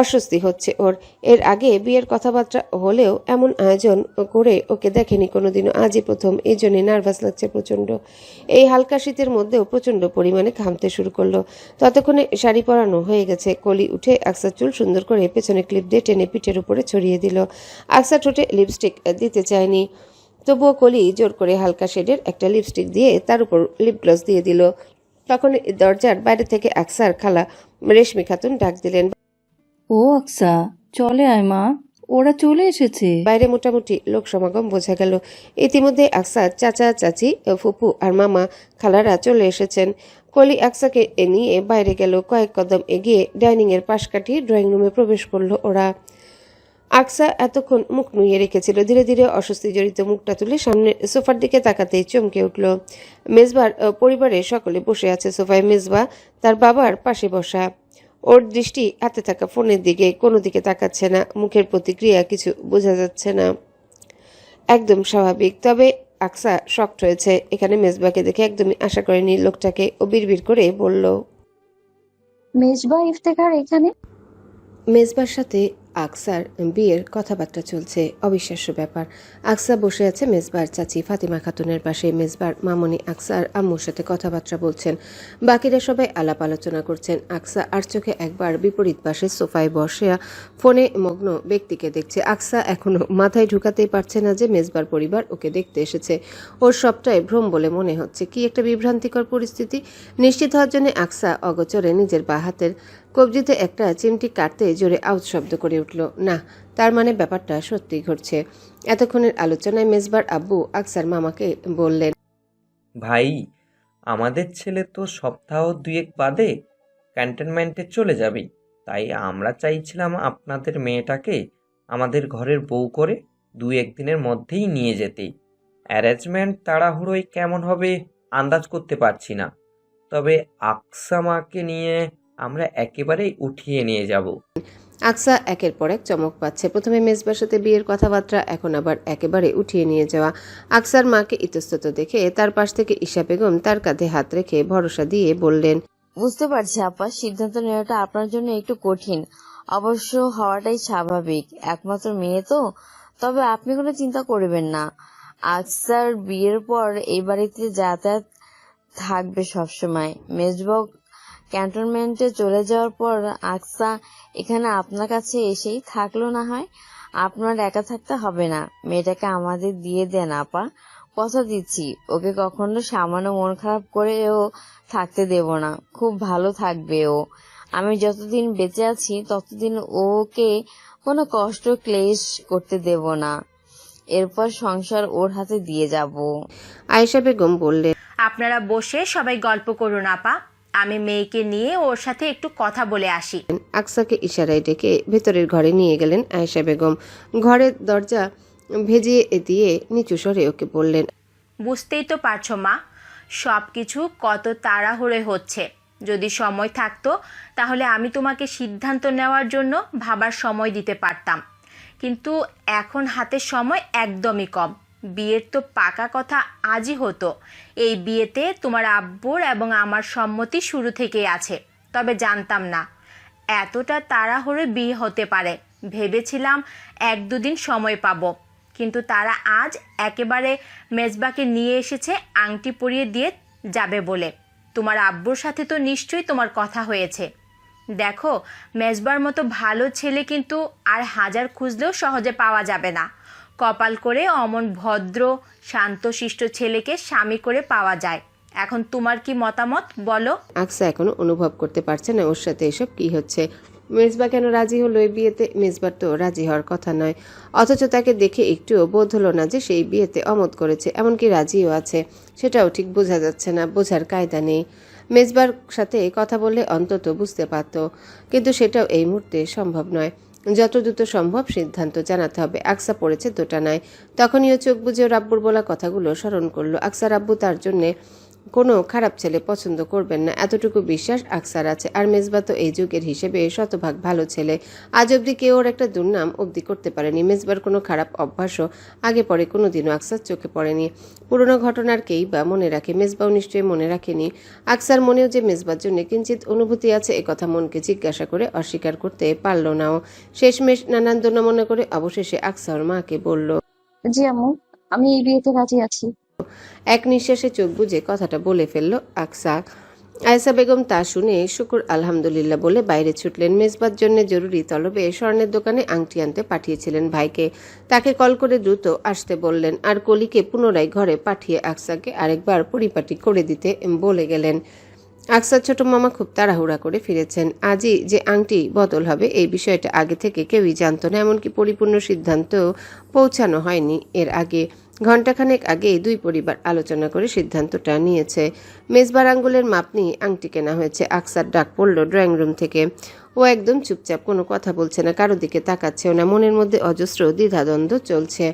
অস্বস্তি হচ্ছে ওর। এর আগে বিয়ের কথাবার্তা হলেও এমন আয়োজন করে ওকে দেখেনি কোনোদিনও, আজই প্রথম। এই জন্যে নার্ভাস লাগছে প্রচণ্ড। এই হালকা শীতের মধ্যেও প্রচণ্ড পরিমাণে ঘামতে শুরু করলো। ততক্ষণে শাড়ি পরানো হয়ে গেছে। কলি উঠে আকসার চুল সুন্দর করে পেছনে ক্লিপ দিয়ে টেনে পিঠের উপরে ছড়িয়ে দিল। আকসা ঠোঁটে লিপস্টিক দিতে চায়নি, তবুও কলি জোর করে হালকা শেডের একটা লিপস্টিক দিয়ে তার উপর লিপ গ্লস দিয়ে দিল। তখন দরজার বাইরে থেকে আকসার খালা রেশমি খাতুন ডাক দিলেন। ও আকসা, চলে আয় মা, ওরা চলে এসেছে। বাইরে মোটামুটি লোক সমাগম বোঝা গেল। ইতিমধ্যে আকসার চাচা চাচি, ফুপু আর মামা খালারা চলে এসেছেন। কলি আকসাকে নিয়ে বাইরে গেল। কয়েক কদম এগিয়ে ডাইনিং এর পাশ কাটিয়ে ড্রয়িং রুমে প্রবেশ করলো ওরা। আকসা এতক্ষণ মুখ নুইয়ে রেখেছিল, ধীরে ধীরে অস্বস্তি জড়িত মুখটা তুলে সামনে সোফার দিকে তাকাতেই চমকে উঠল। মেজবার পরিবারের সকলে বসে আছে সোফায়। মেজবা তার বাবার পাশে বসা। ওর দৃষ্টি হাতে থাকা ফোনের দিকে, কোনো দিকে তাকাচ্ছে না। মুখের প্রতিক্রিয়া কিছু বোঝা যাচ্ছে না, একদম স্বাভাবিক। তবে আকসা শকড হয়েছে। এখানে মেজবাকে দেখে একদমই আশা করেনি লোকটাকে। ও বিড়বিড় করে বলল, মেজবা ইফতেখার এখানে? মেজবার সাথে আকসার বিয়ের কথাবার্তা চলছে। অবিশ্বাস্য ব্যাপার। আকসা বসে আছে মেজবার চাচি ফাতিমা খাতুনের পাশে। মেজবার মামনি আকসার আম্মুর সাথে কথাবার্তা বলছেন। বাকিরা সবাই আলাপ আলোচনা করছেন। আকসা আর চোখে একবার বিপরীত পাশে সোফায় বসে ফোনে মগ্ন ব্যক্তিকে দেখছে। আকসা এখনো মাথায় ঢুকাতেই পারছে না যে মেজবার পরিবার ওকে দেখতে এসেছে। ওর সবটাই ভ্রম বলে মনে হচ্ছে। কি একটা বিভ্রান্তিকর পরিস্থিতি। নিশ্চিত হওয়ার জন্য আকসা অগোচরে নিজের বা হাতের কবজিতে একটা চিমটি কাটতে জোরে আউট শব্দ করে উঠল। না, তার মানে ব্যাপারটা সত্যি ঘটছে। এতক্ষণের আলোচনায় মেজবার আব্বু আকসার মামাকে বললেন, ভাই, আমাদের ছেলে তো সপ্তাহ দুয়েক বাদে ক্যান্টনমেন্টে চলে যাবে, তাই আমরা চাইছিলাম আপনাদের মেয়েটাকে আমাদের ঘরের বউ করে 2-1 দিনের মধ্যেই নিয়ে যেতে। অ্যারেঞ্জমেন্ট তাড়াহুড়োয় কেমন হবে আন্দাজ করতে পারছি না, তবে আকসা মাকে নিয়ে আমরা একেবারেই উঠিয়ে নিয়ে যাব। আকসা একের পর এক চমক পাচ্ছে। প্রথমে মেজবার সাথে বিয়ের কথাবার্তা, এখন আবার একেবারে উঠিয়ে নিয়ে যাওয়া। আকসার মাকে ইতস্তত দেখে তার পাশ থেকে ঈশা বেগম তার কাঁধে হাত রেখে ভরসা দিয়ে বললেন, বুঝতে পারছি আপা, সিদ্ধান্ত নেওয়াটা আপনার জন্য একটু কঠিন, অবশ্য হওয়াটাই স্বাভাবিক, একমাত্র মেয়ে তো। তবে আপনি কোনো চিন্তা করবেন না, আকসার বিয়ের পর এই বাড়িতে যাতায়াত থাকবে সবসময়। মেজবাগ ক্যান্টনমেন্টে চলে যাওয়ার পর আকসা এখানে আপনার কাছে এসেই থাকলো না হয়। আপনার একা থাকতে হবে না, মেয়েটাকে আমাদের দিয়ে দেন আপা, কথা দিচ্ছি ওকে কখনো সামান্য মন খারাপ করেও থাকতে দেব না, খুব ভালো থাকবে ও। আমি যতদিন বেঁচে আছি ততদিন ওকে কোনো কষ্ট ক্লেশ করতে দেব না, এরপর সংসার ওর হাতে দিয়ে যাব। আয়েশা বেগম বললেন, আপনারা বসে সবাই গল্প করুন আপা, আমি মেয়েকে নিয়ে ওর সাথে একটু কথা বলে আসি। আকসাকে ইশারায় ডেকে ভেতরের ঘরে নিয়ে গেলেন আয়েশা বেগম। ঘরের দরজা ভেজিয়ে দিয়ে নিচু স্বরে ওকে বললেন, বুঝতেই তো পারছো মা, সব কিছু কত তাড়াহুড়ো হচ্ছে। যদি সময় থাকতো তাহলে আমি তোমাকে সিদ্ধান্ত নেওয়ার জন্য ভাবার সময় দিতে পারতাম, কিন্তু এখন হাতে সময় একদমই কম। বিয়ের তো পাকা কথা আজই হতো। এই বিয়েতে তোমার আব্বুর এবং আমার সম্মতি শুরু থেকেই আছে, তবে জানতাম না এতটা তাড়াহুড়ো বিয়ে হতে পারে। ভেবেছিলাম 1-2 দিন সময় পাবো, কিন্তু তারা আজ একেবারে মেজবাকে নিয়ে এসেছে আংটি পরিয়ে দিয়ে যাবে বলে। তোমার আব্বুর সাথে তো নিশ্চয়ই তোমার কথা হয়েছে। দেখো, মেজবার মতো ভালো ছেলে কিন্তু আর হাজার খুঁজলেও সহজে পাওয়া যাবে না। কপাল করে অমন ভদ্র শান্তশিষ্ট ছেলেকে স্বামী করে পাওয়া যায়। এখন তোমার কি মতামত বলো? আকসা এখনো অনুভব করতে পারছে না ওর সাথে এসব কি হচ্ছে। মেজবা কেন রাজি হলো এই বিয়েতে? মেজবার তো রাজি হওয়ার কথা নয়, অথচ তাকে দেখে একটুও বোধ হলো না যে সেই বিয়েতে অমত করেছে, এমনকি রাজিও আছে। সেটাও ঠিক বোঝা যাচ্ছে না, বোঝার কায়দা নেই। মেজবার সাথে কথা বললে অন্তত বুঝতে পারত, কিন্তু সেটাও এই মুহূর্তে সম্ভব নয়। যত দ্রুত সম্ভব সিদ্ধান্ত জানাতে হবে। আকসা পড়েছে দোটানায়। তখনই ও চোখ বুঝে রাব্বুর বলা কথাগুলো স্মরণ করলো। আকসার রাব্বু তার জন্যে কোনো খারাপ ছেলে পছন্দ করবেন না, এতটুকু বিশ্বাস আকসার আছে। আর মেজবা তো এই যুগের হিসেবে শতভাগ ভালো ছেলে। আজ অবধি কেউ ওর একটা দুর্নাম অবধি করতে পারেনি। মেজবার কোনো খারাপ অভ্যাসও আগে পরে কোনোদিনও আকসার চোখে পড়েনি। পুরনো ঘটনার কেই বা মনে রাখে, মেজবাও নিশ্চয়ই মনে রাখেনি। আকসার মনেও যে মেজবার জন্য কিঞ্চিত অনুভূতি আছে একথা মনকে জিজ্ঞাসা করে অস্বীকার করতে পারল না ও। শেষমেশ নানান দোনা মনে করে অবশেষে আকসা ওর মাকে বলল, জি আম্মু, আমি এই বিয়েতে রাজি আছি। এক নিঃশ্বাসে চোখ বুজে কথাটা বলে ফেলল আকসা। আয়েশা বেগম তা শুনে শুকুর আলহামদুলিল্লাহ বলে বাইরে ছুটলেন। মেজবার জন্য জরুরি তলবে স্বর্ণের দোকানে আংটি আনতে পাঠিয়েছিলেন ভাইকে, তাকে কল করে দ্রুত আসতে বললেন। আর কলিকে পুনরায় ঘরে পাঠিয়ে আকসাকে আরেকবার পরিপাটি করে দিতে বলে গেলেন। আকসার ছোট মামা খুব তাড়াহুড়া করে ফিরেছেন। আজই যে আংটি বদল হবে এই বিষয়টা আগে থেকে কেউই জানতো না, এমনকি পরিপূর্ণ সিদ্ধান্ত পৌঁছানো হয়নি এর আগে। ঘণ্টাখানেক আগেই দুই পরিবার আলোচনা করে সিদ্ধান্তটা নিয়েছে। মেজবার আঙ্গুলের মাপ নিয়ে আংটি কেনা হয়েছে। আকসার ডাক পড়ল ড্রয়িং রুম থেকে। ও একদম চুপচাপ, কোনো কথা বলছে না, কারো দিকে তাকাচ্ছেও না। মনের মধ্যে অজস্র দ্বিধাদ্বন্দ্ব চলছে,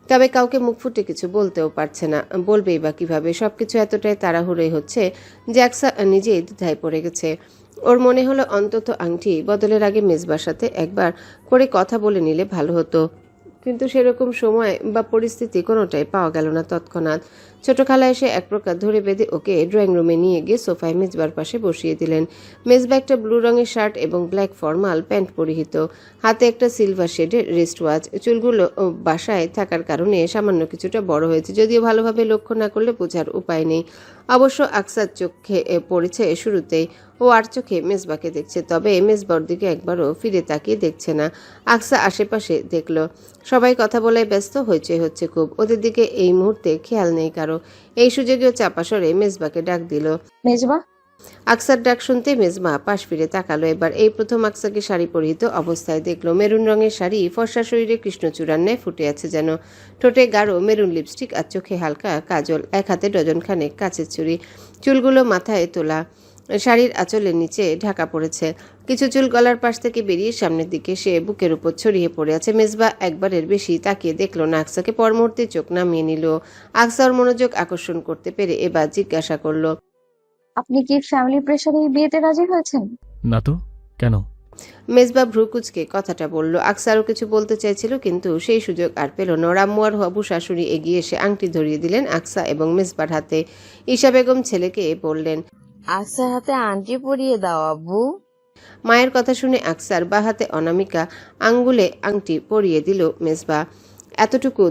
তবে কাউকে মুখ ফুটে কিছু বলতেও পারছে না। বলবেই বা কিভাবে? সবকিছু এতটাই তাড়াহুড়োই হচ্ছে যে আকসা নিজেই দ্বিধায় পড়ে গেছে। ওর মনে হলো অন্তত আংটি বদলের আগে মেজবার সাথে একবার করে কথা বলে নিলে ভালো হতো, কিন্তু সেরকম সময় বা পরিস্থিতি কোনোটাই পাওয়া গেল না তৎক্ষণাৎ। ছোট খালা এসে এক প্রকার ধরে বেঁধে ওকে ড্রয়িং রুমে নিয়ে গিয়ে সোফায় মেজবার পাশে বসিয়ে দিলেন। মেজবা একটা ব্লু রঙের শার্ট এবং ব্ল্যাক ফর্মাল প্যান্ট পরিহিত, হাতে একটা সিলভার শেডের রিস্ট ওয়াচ। চুলগুলো বাসায় থাকার কারণে সামান্য কিছুটা বড় হয়েছে, যদিও ভালোভাবে লক্ষ্য না করলে বোঝার উপায় নেই। অবশ্য আকসার চোখে পড়েছে শুরুতেই, ও আর চোখে মেজবাকে দেখছে, তবে মেজবার দিকে একবারও ফিরে তাকিয়ে দেখছে না। আকসা আশেপাশে দেখল সবাই কথা বলে ব্যস্ত, হইচই হচ্ছে খুব। ওদের দিকে এই মুহূর্তে খেয়াল নেই কারো। এই সুযোগেও চাপা স্বরে মেজবাকে ডাক দিল। মেজবা। আকসার ডাক শুনতে মেজবা পাশ ফিরে তাকালো। এবার এই প্রথম আকসাকে শাড়ি পরিহিত অবস্থায় দেখলো। মেরুন রঙের শাড়ি, ফর্সা শরীরে কৃষ্ণচূড়ার ন্যায় ফুটে আছে যেন। ঠোঁটে গাঢ় মেরুন লিপস্টিক আর চোখে হালকা কাজল, এক হাতে ডজন খানেক কাচের চুড়ি, চুলগুলো মাথায় তোলা, শাড়ির আঁচলের নিচে ঢাকা পড়েছে। কিছু চুল গলার পাশ থেকে বেরিয়ে সামনের দিকে সে বুকের উপর ছড়িয়ে পড়ে আছে। মেজবা একবারের বেশি তাকিয়ে দেখলো না আকসাকে, পর মুহূর্তে চোখ নামিয়ে নিল। আকসা ওর মনোযোগ আকর্ষণ করতে পেরে এবার জিজ্ঞাসা করলো, আপনি কি ফ্যামিলি প্রেশারে এই বিয়েতে রাজি হয়েছেন? না তো, কেন? মেজবা ভ্রুকুচকে কথাটা বলল। আকসারও কিছু বলতে চাইছিল, কিন্তু সেই সুযোগ আর পেল না। ওর আম্মু আর হবু শাশুড়ি এগিয়ে এসে আংটি ধরিয়ে দিলেন আকসা এবং মেজবার হাতে। ঈশা বেগম ছেলেকে বললেন, আকসার হাতে আংটি পরিয়ে দাও আব্বু। মায়ের কথা শুনে আকসার বা হাতে অনামিকা আঙ্গুলে আংটি পরিয়ে দিল মেজবা। এতটুকু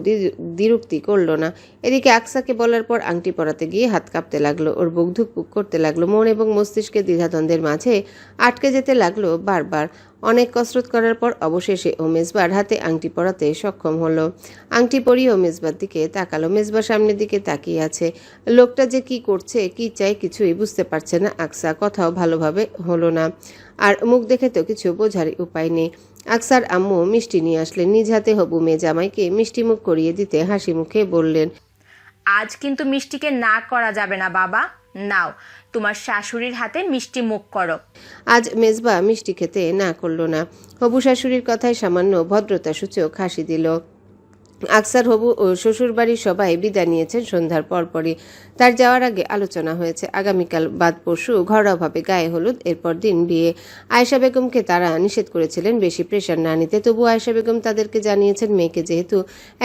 দ্বিরুক্তি করলো না। এদিকে আকসাকে বলার পর আংটি পরাতে গিয়ে হাত কাঁপতে লাগলো, ওর বুক ধুকপুক করতে লাগলো, মন এবং মস্তিষ্কের দ্বিধাদ্বন্দ্বের মাঝে আটকে যেতে লাগলো বারবার। অনেক কসরত করার পর অবশেষে ও মেজবার হাতে আংটি পরাতে সক্ষম হলো। আংটি পরিয়ে ও মেজবার দিকে তাকালো। মেজবার সামনের দিকে তাকিয়ে আছে। লোকটা যে কি করছে, কি চাই, কিছুই বুঝতে পারছে না আকসা। কথাও ভালোভাবে হলো না, আর মুখ দেখে তো কিছু বোঝারই উপায় নেই। আকসার আম্মু মিষ্টি নিয়ে আসলেন। নিজ হাতে হবু মেয়ে জামাইকে মিষ্টি মুখ করিয়ে দিতে হাসি মুখে বললেন, আজ কিন্তু মিষ্টিকে না করা যাবে না বাবা। নাও, তোমার শাশুড়ির হাতে মিষ্টি মুখ করো। আজ মেজবা মিষ্টি খেতে না করলো না। হবু শাশুড়ির কথায় সামান্য ভদ্রতা সূচক হাসি দিল। আকসার হবু ও শ্বশুরবাড়ির সবাই বিদায় নিয়েছেন সন্ধ্যার পরপরই। তার যাওয়ার আগে আলোচনা হয়েছে আগামীকাল বাদ পরশু ঘরোয়াভাবে গায়ে হলুদ, এরপর দিন বিয়ে। আয়েশা বেগমকে তারা নিষেধ করেছিলেন বেশি প্রেশার না নিতে, তবু আয়েশা বেগম তাদেরকে জানিয়েছেন মেয়েকে যেহেতু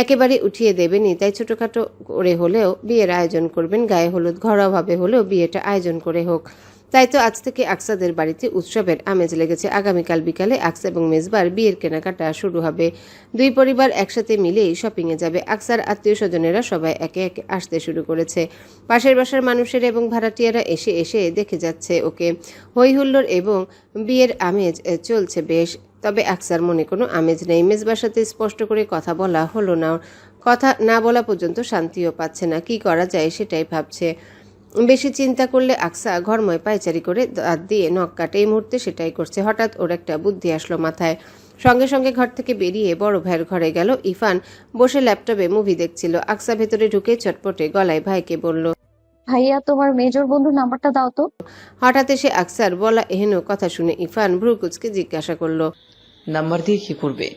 একেবারে উঠিয়ে দেবেনি, তাই ছোটখাটো করে হলেও বিয়ের আয়োজন করবেন। গায়ে হলুদ ঘরোয়াভাবে হলেও বিয়েটা আয়োজন করে হোক। তাই তো আজ থেকে আকসাদের বাড়িতে উৎসবের আমেজ লেগেছে। আগামীকাল বিকালে আকসা এবং মেজবার বিয়ের কেনাকাটা শুরু হবে। দুই পরিবার একসাথে মিলেই শপিংয়ে যাবে। আকসার আত্মীয় স্বজনেরা সবাই একে একে আসতে শুরু করেছে। পাশের বাসার মানুষেরা এবং ভাড়াটিয়ারা এসে এসে দেখে যাচ্ছে ওকে। হই হুল্লোড় এবং বিয়ের আমেজ চলছে বেশ। তবে আকসার মনে কোনো আমেজ নেই। মেজবার সাথে স্পষ্ট করে কথা বলা হলো না। কথা না বলা পর্যন্ত শান্তিও পাচ্ছে না। কি করা যায় সেটাই ভাবছে। বেশি চিন্তা করলে আকসা ঘরময় পায়চারি করে দাঁত দিয়ে নখ কাটে। এই মুহূর্তে সেটাই করছে। হঠাৎ ওর একটা বুদ্ধি আসলো মাথায়। সঙ্গে সঙ্গে ঘর থেকে বেরিয়ে বড় ভাইয়ের ঘরে গেল। ইরফান বসে ল্যাপটপে মুভি দেখছিল। আকসা ভেতরে ঢুকে চটপটে গলায় ভাইকে বলল, ভাইয়া, তোমার মেজর বন্ধুর নাম্বারটা দাও তো। হঠাৎ এসে আকসার বলা এহেন কথা শুনে ইরফান ভ্রুকুচকে জিজ্ঞাসা করলো, নাম্বার দিয়ে কি করবে?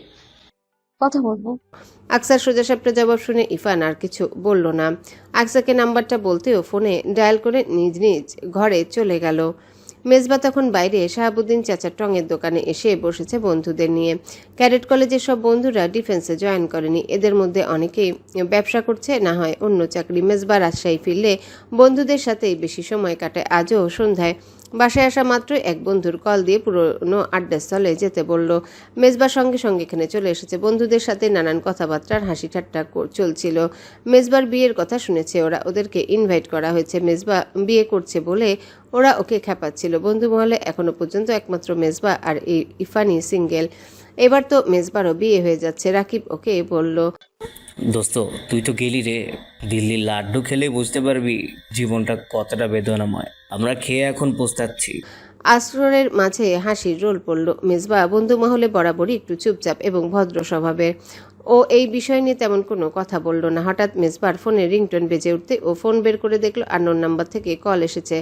কথা বলবো। আকসার সোজাসাপটা জবাব শুনে ইরফান আর কিছু বলল না। আকসাকে নাম্বারটা বলতেও ফোনে ডায়াল করে নিজ নিজ ঘরে চলে গেল। মেজবা তখন বাইরে শাহাবুদ্দিন চাচার টঙের দোকানে এসে বসেছে বন্ধুদের নিয়ে। ক্যাডেট কলেজের সব বন্ধুরা ডিফেন্সে জয়েন করেনি। এদের মধ্যে অনেকেই ব্যবসা করছে, না হয় অন্য চাকরি। মেজবা রাজশাহী ফিরলে বন্ধুদের সাথেই বেশি সময় কাটায়। আজও সন্ধ্যায় বাসায় আসা মাত্র এক বন্ধুর কল দিয়ে পুরনো আড্ডাস্থলে যেতে বলল। মেজবা সঙ্গে সঙ্গে এখানে চলে এসেছে। বন্ধুদের সাথে নানান কথাবার্তার হাসি ঠাট্টা চলছিল। মেজবার বিয়ের কথা শুনেছে ওরা, ওদেরকে ইনভাইট করা হয়েছে। মেজবা বিয়ে করছে বলে ওরা ওকে খেপাচ্ছিল। বন্ধু মহলে এখনো পর্যন্ত একমাত্র মেজবা আর ইফানি সিঙ্গেল। এবার তো মেজবারও বিয়ে হয়ে যাচ্ছে। রাকিব ওকে বলল, দোস্ত, তুই তো গেলি রে, দিল্লির লাড্ডু খেলে বুঝতে পারবি জীবনটা কতটা বেদনাময়। আমরা খেয়ে এখন পস্তাচ্ছি। আসরের মাঝে হাসির রোল পড়ল। মেজবা বন্ধু মহলে বরাবরই একটু চুপচাপ এবং ভদ্র স্বভাবের। ও এই বিষয় নিয়ে তেমন কোনো কথা বলল না। হঠাৎ মেজবার ফোনের রিংটোন বেজে উঠতে ও ফোন বের করে দেখলো আননোন নাম্বার থেকে কল এসেছে।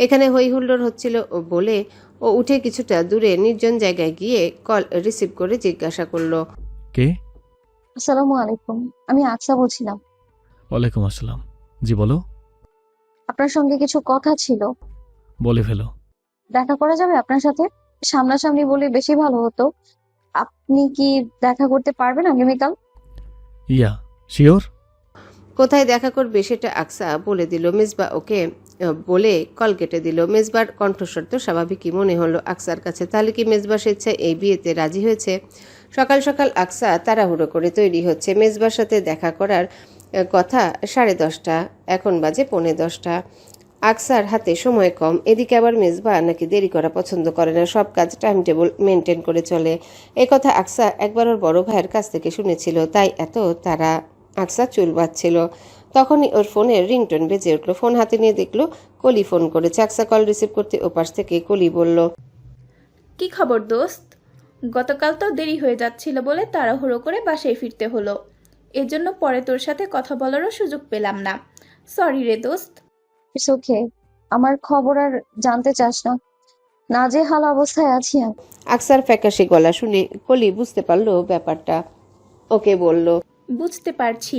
এখানে হই হুল্লোড় হচ্ছিল বলে ও উঠে কিছুটা দূরে নির্জন জায়গায় গিয়ে কল রিসিভ করে জিজ্ঞাসা করলো, কে? আসসালামু আলাইকুম, আমি আকসা বলছিলাম। ওয়ালাইকুম আসসালাম। জি বলো। আপনার সঙ্গে কিছু কথা ছিল। বলে ফেলো। দেখা করা যাবে আপনার সাথে? সামনাসামনি বলে বেশি ভালো হতো। আপনি কি দেখা করতে পারবেন আগামীকাল? ইয়া, শিওর। কোথায় দেখা করবে সেটা আকসা বলে দিল। মেজবা ওকে বলে কল কেটে দিল। মেজবার কণ্ঠস্বর তো স্বাভাবিকই মনে হলো আকসার কাছে। তাহলে কি মেজবা স্বেচ্ছায় এই বিয়েতে রাজি হয়েছে? সকাল সকাল আকসা তাড়াহুড়ো করে তৈরি হচ্ছে। মেজবার সাথে দেখা করার কথা 10:30। এখন বাজে 10:45। আকসার হাতে সময় কম। এদিকে আবার মেজবা নাকি দেরি করা পছন্দ করে না, সব কাজ টাইম টেবিল মেনটেন করে চলে। কথা আকসা একবার ওর বড় ভাইয়ের কাছ থেকে শুনেছিল, তাই এত তারা। আকসা চুল বাঁধছিল, তখনই ওর ফোনের রিংটোন বেজে উঠলো। ফোন হাতে নিয়ে দেখলো কলি ফোন করেছে। আকসা কল রিসিভ করতে ওপাশ থেকে কলি বলল, কি খবর দোস্ত? গতকাল তো দেরি হয়ে যাচ্ছিল বলে তাড়াহুড়ো করে বাসায় ফিরতে হলো। এজন্য পরে তোর সাথে কথা বলারও সুযোগ পেলাম না। সরি রে দোস্ত। ইটস ওকে, আমার খবর আর জানতে চাস না। নাজেহাল অবস্থায় আছি আমি। আকসার ফ্যাকাশে গলা শুনে কলি বুঝতে পারলো ব্যাপারটা। ওকে বলল, বুঝতে পারছি।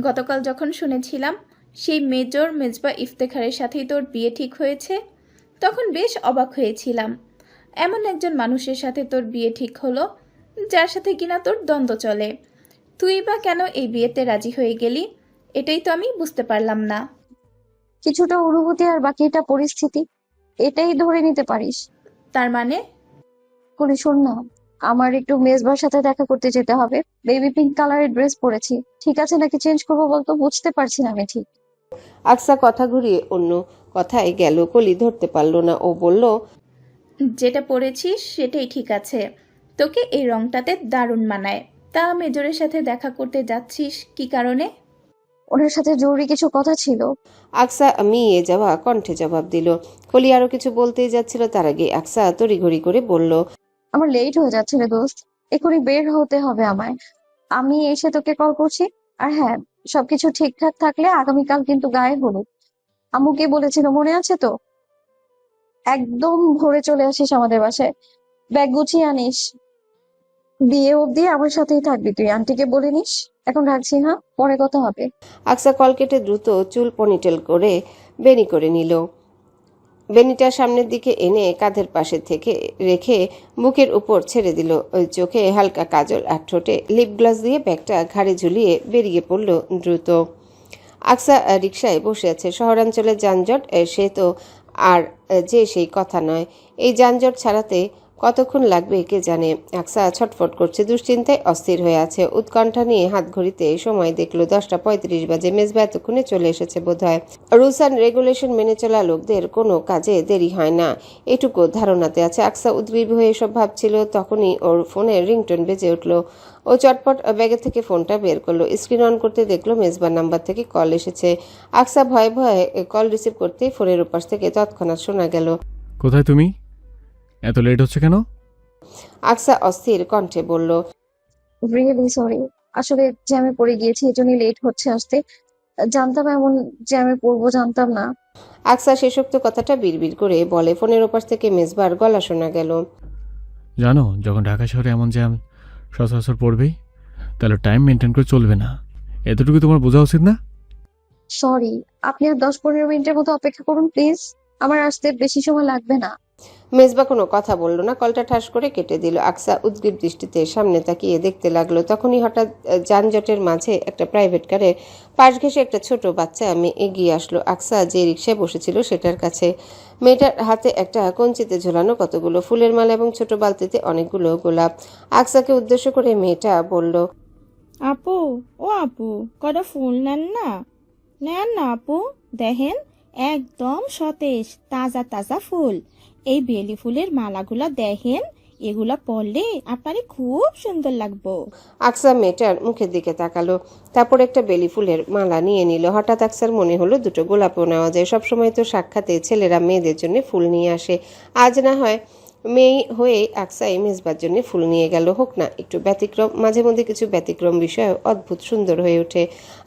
গতকাল যখন শুনেছিলাম সেই মেজর মেজবা ইফতেখারের সাথেই তোর বিয়ে ঠিক হয়েছে, তখন বেশ অবাক হয়েছিলাম। এমন একজন মানুষের সাথে তোর বিয়ে ঠিক হলো, যার সাথে কিনা তোর দ্বন্দ্ব চলে। তুই বা কেন এই বিয়েতে রাজি হয়ে গেলি, এটাই তো আমি বুঝতে পারলাম না। কিছুটা অনুভূতি আর বাকিটা পরিস্থিতি, এটাই ধরে নিতে পারিস। তার মানে? কলি শোন না, আমার একটু মেজবার সাথে দেখা করতে যেতে হবে। বেবি পিঙ্ক কালারের ড্রেস পরেছি, ঠিক আছে নাকি চেঞ্জ করবো বলতো? বুঝতে পারছি না আমি ঠিক। আকসা কথা ঘুরিয়ে অন্য কথায় গেল। কলি ধরতে পারল না। ও বলল, যেটা পরেছিস সেটাই ঠিক আছে, তোকে এই রংটাতে দারুণ মানায়। তা মেজরের সাথে দেখা করতে যাচ্ছিস কি কারণে? ওনার সাথে জরুরি কিছু কথা ছিল। আকসা মিয়ে যাওয়া কণ্ঠে জবাব দিল। কলি আরো কিছু বলতেই যাচ্ছিল, তার আগে আকসা তড়িঘড়ি করে বলল, আমার লেট হয়ে যাচ্ছে রে দোস্ত, এখনই বের হতে হবে আমায়। আমি এসে তোকে কল করছি। আর হ্যাঁ, সবকিছু ঠিকঠাক থাকলে আগামীকাল কিন্তু গায়ে হলুদ। আম্মুকে বলেছিল, মনে আছে তো? একদম ভোরে চলে আসিস আমাদের বাসায়, ব্যাগ গুছিয়ে আনিস। বিয়ে অবধি আমার সাথেই থাকবি তুই, আন্টিকে বলে নিস। এখন রাখছি, হ্যাঁ, পরে কথা হবে। আকসা কল কেটে দ্রুত চুল পনিটেল করে বেনি করে নিল। বেনিটা সামনের দিকে এনে কাঁধের পাশে থেকে রেখে বুকের উপর ছেড়ে দিল। ওই চোখে হালকা কাজল আর ঠোঁটে লিপ গ্লাস দিয়ে ব্যাগটা ঘাড়ে ঝুলিয়ে বেরিয়ে পড়ল দ্রুত। আকসা রিকশায় বসে আছে। শহরাঞ্চলের যানজট সে তো আর যে সেই কথা নয়। এই যানজট ছাড়াতে কতক্ষণ লাগবে কে জানে। আকসা ছটফট করছে, দুশ্চিন্তায় অস্থির হয়ে আছে। উৎকণ্ঠা নিয়ে হাত ঘড়িতে সময় দেখলো 10:35 বাজে। মেজবা এতক্ষণে চলে এসেছে বোধহয়। রুলস অ্যান্ড রেগুলেশন মেনে চলা লোকদের কোনো কাজে দেরি হয় না, এটুকু ধারণাতে আছে। আকসা উদ্গ্রীব হয়ে এসব ভাবছিল, তখনই ওর ফোনের রিংটোন বেজে উঠল। ও চটপট ব্যাগে থেকে ফোনটা বের করলো। স্ক্রিন অন করতে দেখলো মেজবার নাম্বার থেকে কল এসেছে। আকসা ভয়ে ভয়ে কল রিসিভ করতেই ফোনের উপাস থেকে তৎক্ষণাৎ শোনা গেল, কোথায় তুমি? এত লেট হচ্ছে কেন? আকসা অস্থির কণ্ঠে বলল, রিয়েলি সরি, আসলে জ্যামে পড়ে গিয়েছি, এজন্যই লেট হচ্ছে আসতে। জানতাম এমন জ্যামে পড়বো, জানতাম না। আকসা শেষোক্ত কথাটা বিড়বিড় করে বলে। ফোনের ওপাশ থেকে মেজবার গলা শোনা গেল, জানো, যখন ঢাকা শহরে এমন জ্যাম সচরাচর পড়বেই, তাহলে টাইম মেনটেন করে চলবে না। এতটুকু তোমার বোঝা উচিত না? সরি, আপনি আর 10-15 মিনিটের মতো অপেক্ষা করুন প্লিজ, আমার আসতে বেশি সময় লাগবে না। মেজবা কোনো কথা বলল না, কলটা ঠাস করে কেটে দিল। আকসা উদ্গ্রীব দৃষ্টিতে সামনে তাকিয়ে দেখতে লাগলো। তখনই হঠাৎ যানজটের মাঝে একটা প্রাইভেট কারে পাশ ঘেঁষে একটা ছোট বাচ্চা মেয়ে এগিয়ে আসলো আকসা যে রিকশায় বসেছিল সেটার কাছে। মেয়েটার হাতে একটা কঞ্চিতে ঝোলানো কতগুলো ফুলের মালা এবং ছোট বালতিতে অনেকগুলো গোলাপ। আকসাকে উদ্দেশ্য করে মেয়েটা বলল, আপু, ও আপু, কটা ফুল নেন না? নেন না আপু, দেখেন একদম সতেজ তাজা তাজা ফুল। এই বেলি ফুলের মালাগুলা দেখেন, এগুলা পরলে আপনারে খুব সুন্দর লাগবো। আকসা মেয়েটার মুখের দিকে তাকালো, তারপর একটা বেলি ফুলের মালা নিয়ে নিল। হঠাৎ আকসার মনে হলো দুটো গোলাপও নেওয়া যায়। সবসময় তো সাক্ষাতে ছেলেরা মেয়েদের জন্য ফুল নিয়ে আসে, আজ না হয় মেয়ে হয়ে আকসাই মেজবার জন্য ফুল নিয়ে গেল। হোক না একটু ব্যতিক্রম, মাঝে মধ্যে কিছু ব্যতিক্রম বিষয় অদ্ভুত সুন্দর হয়ে ওঠে।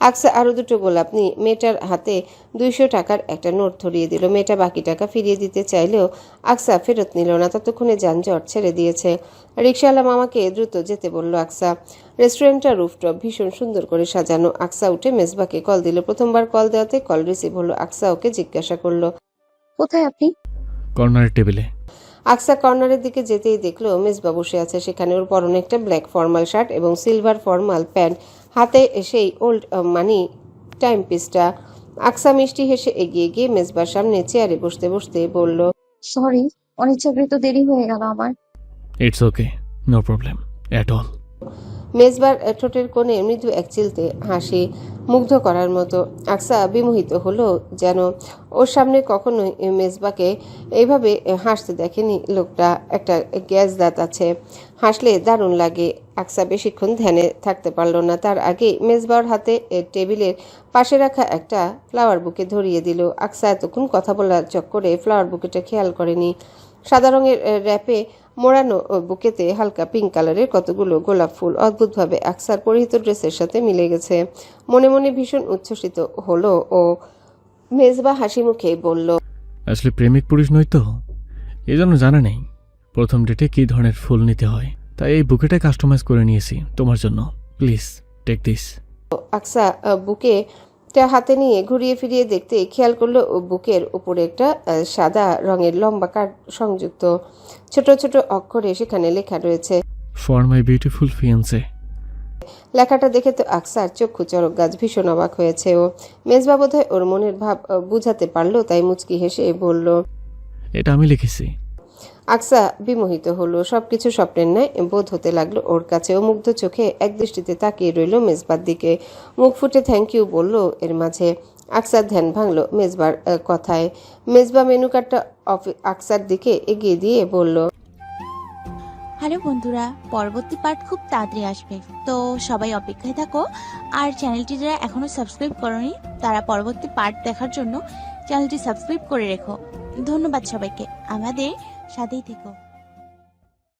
আকসা আরো দুটো গোলাপ নিয়ে মেয়েটার হাতে 200 টাকার একটা নোট ধরিয়ে দিল। মেয়েটা বাকি টাকা ফিরিয়ে দিতে চাইলেও আকসা ফেরত নিল না। ততক্ষণে যানজট ছেড়ে দিয়েছে। রিকশাওয়ালা মামাকে দ্রুত যেতে বলল আকসা। রেস্টুরেন্টটা রুফটপ, ভীষণ সুন্দর করে সাজানো। আকসা উঠে মেজবাকে কল দিল। প্রথমবার কল দেওয়াতে কল রিসিভ হলো। আকসা ওকে জিজ্ঞাসা করলো, কোথায় আপনি? কর্নারের টেবিলে। আকসা কর্নারের দিকে যেতেই দেখলো মেজবা বসে আছে সেখানে। ওর পরনে একটা ব্ল্যাক ফর্মাল শার্ট এবং সিলভার ফর্মাল প্যান্ট, হাতে সেই ওল্ড মানি টাইম পিসটা। আকসা মিষ্টি হেসে এগিয়ে গিয়ে মেজবার সামনে চেয়ারে বসতে বসতে বলল, সরি, অনিচ্ছাকৃত দেরি হয়ে গেল আমার। It's okay, no problem at all. মেজবার ঠোঁটের কোণে মৃদু এক চিলতে হাসি, মুগ্ধ করার মতো। আকসা বিমোহিত হলো, যেন ওর সামনে কখনোই মেজবাকে এইভাবে হাসতে দেখেনি লোকটা। একটা গ্যাস দাঁত আছে, হাসলে দারুণ লাগে। আকসা বেশিক্ষণ ধ্যানে থাকতে পারল না। তার আগে মেজবার হাতে টেবিলের পাশে রাখা একটা ফ্লাওয়ার বুকে ধরিয়ে দিল। আকসা এতক্ষণ কথা বলার চক্করে ফ্লাওয়ার বুকেটা খেয়াল করেনি। সাদা রঙের র্যাপে মোড়ানো বুকেতে হালকা পিঙ্ক কালারের কতগুলো গোলাপ ফুল অদ্ভুতভাবে আকসার পরিহিত ড্রেসের সাথে মিলে গেছে। মনে মনে ভীষণ উচ্ছ্বসিত হলো ও। মেজবা হাসি মুখে বলল, আসলে প্রেমিক পুরুষ নই তো, এই জন্য জানা নেই প্রথম ডেটে কী ধরনের ফুল নিতে হয়, তাই এই বুকেটা কাস্টমাইজ করে নিয়েছি তোমার জন্য। Please take this. আকসা বুকে হাতে নিয়ে ঘুরিয়ে ফিরিয়ে দেখতে খেয়াল করলো ও বুকের উপরে একটা সাদা রঙের লম্বা কার্ড সংযুক্ত। ছোট ছোট অক্ষরে সেখানে লেখা রয়েছে ফর মাই বিউটিফুল ফিয়ান্সে। লেখাটা দেখে তো আকসার চক্ষু চড়ক গাছ, ভীষণ অবাক হয়েছে ও। মেজবা বোধহয় ওর মনের ভাব বুঝাতে পারলো, তাই মুচকি হেসে বলল, এটা আমি লিখেছি। আকসা বিমোহিত হলো। সবকিছু স্বপ্নের ন্যায় বোধ হতে লাগলো ওর কাছে। ও মুগ্ধ চোখে একদৃষ্টিতে তাকিয়ে রইল মেজবার দিকে। মুখ ফুটে থ্যাংক ইউ বলল এর মাঝে। আকসার ধ্যান ভাঙলো মেজবার কথায়। মেজবা মেনু কার্ডটা আকসার দিকে এগিয়ে দিয়ে বলল, হ্যালো বন্ধুরা, পরবর্তী পার্ট খুব তাড়াতাড়ি আসবে, তো সবাই অপেক্ষায় থাকো। আর চ্যানেলটি যারা এখনো সাবস্ক্রাইব করোনি তারা পরবর্তী পার্ট দেখার জন্য চ্যানেলটি সাবস্ক্রাইব করে রেখো। ধন্যবাদ সবাইকে, আমাদের সাথেই থেকো।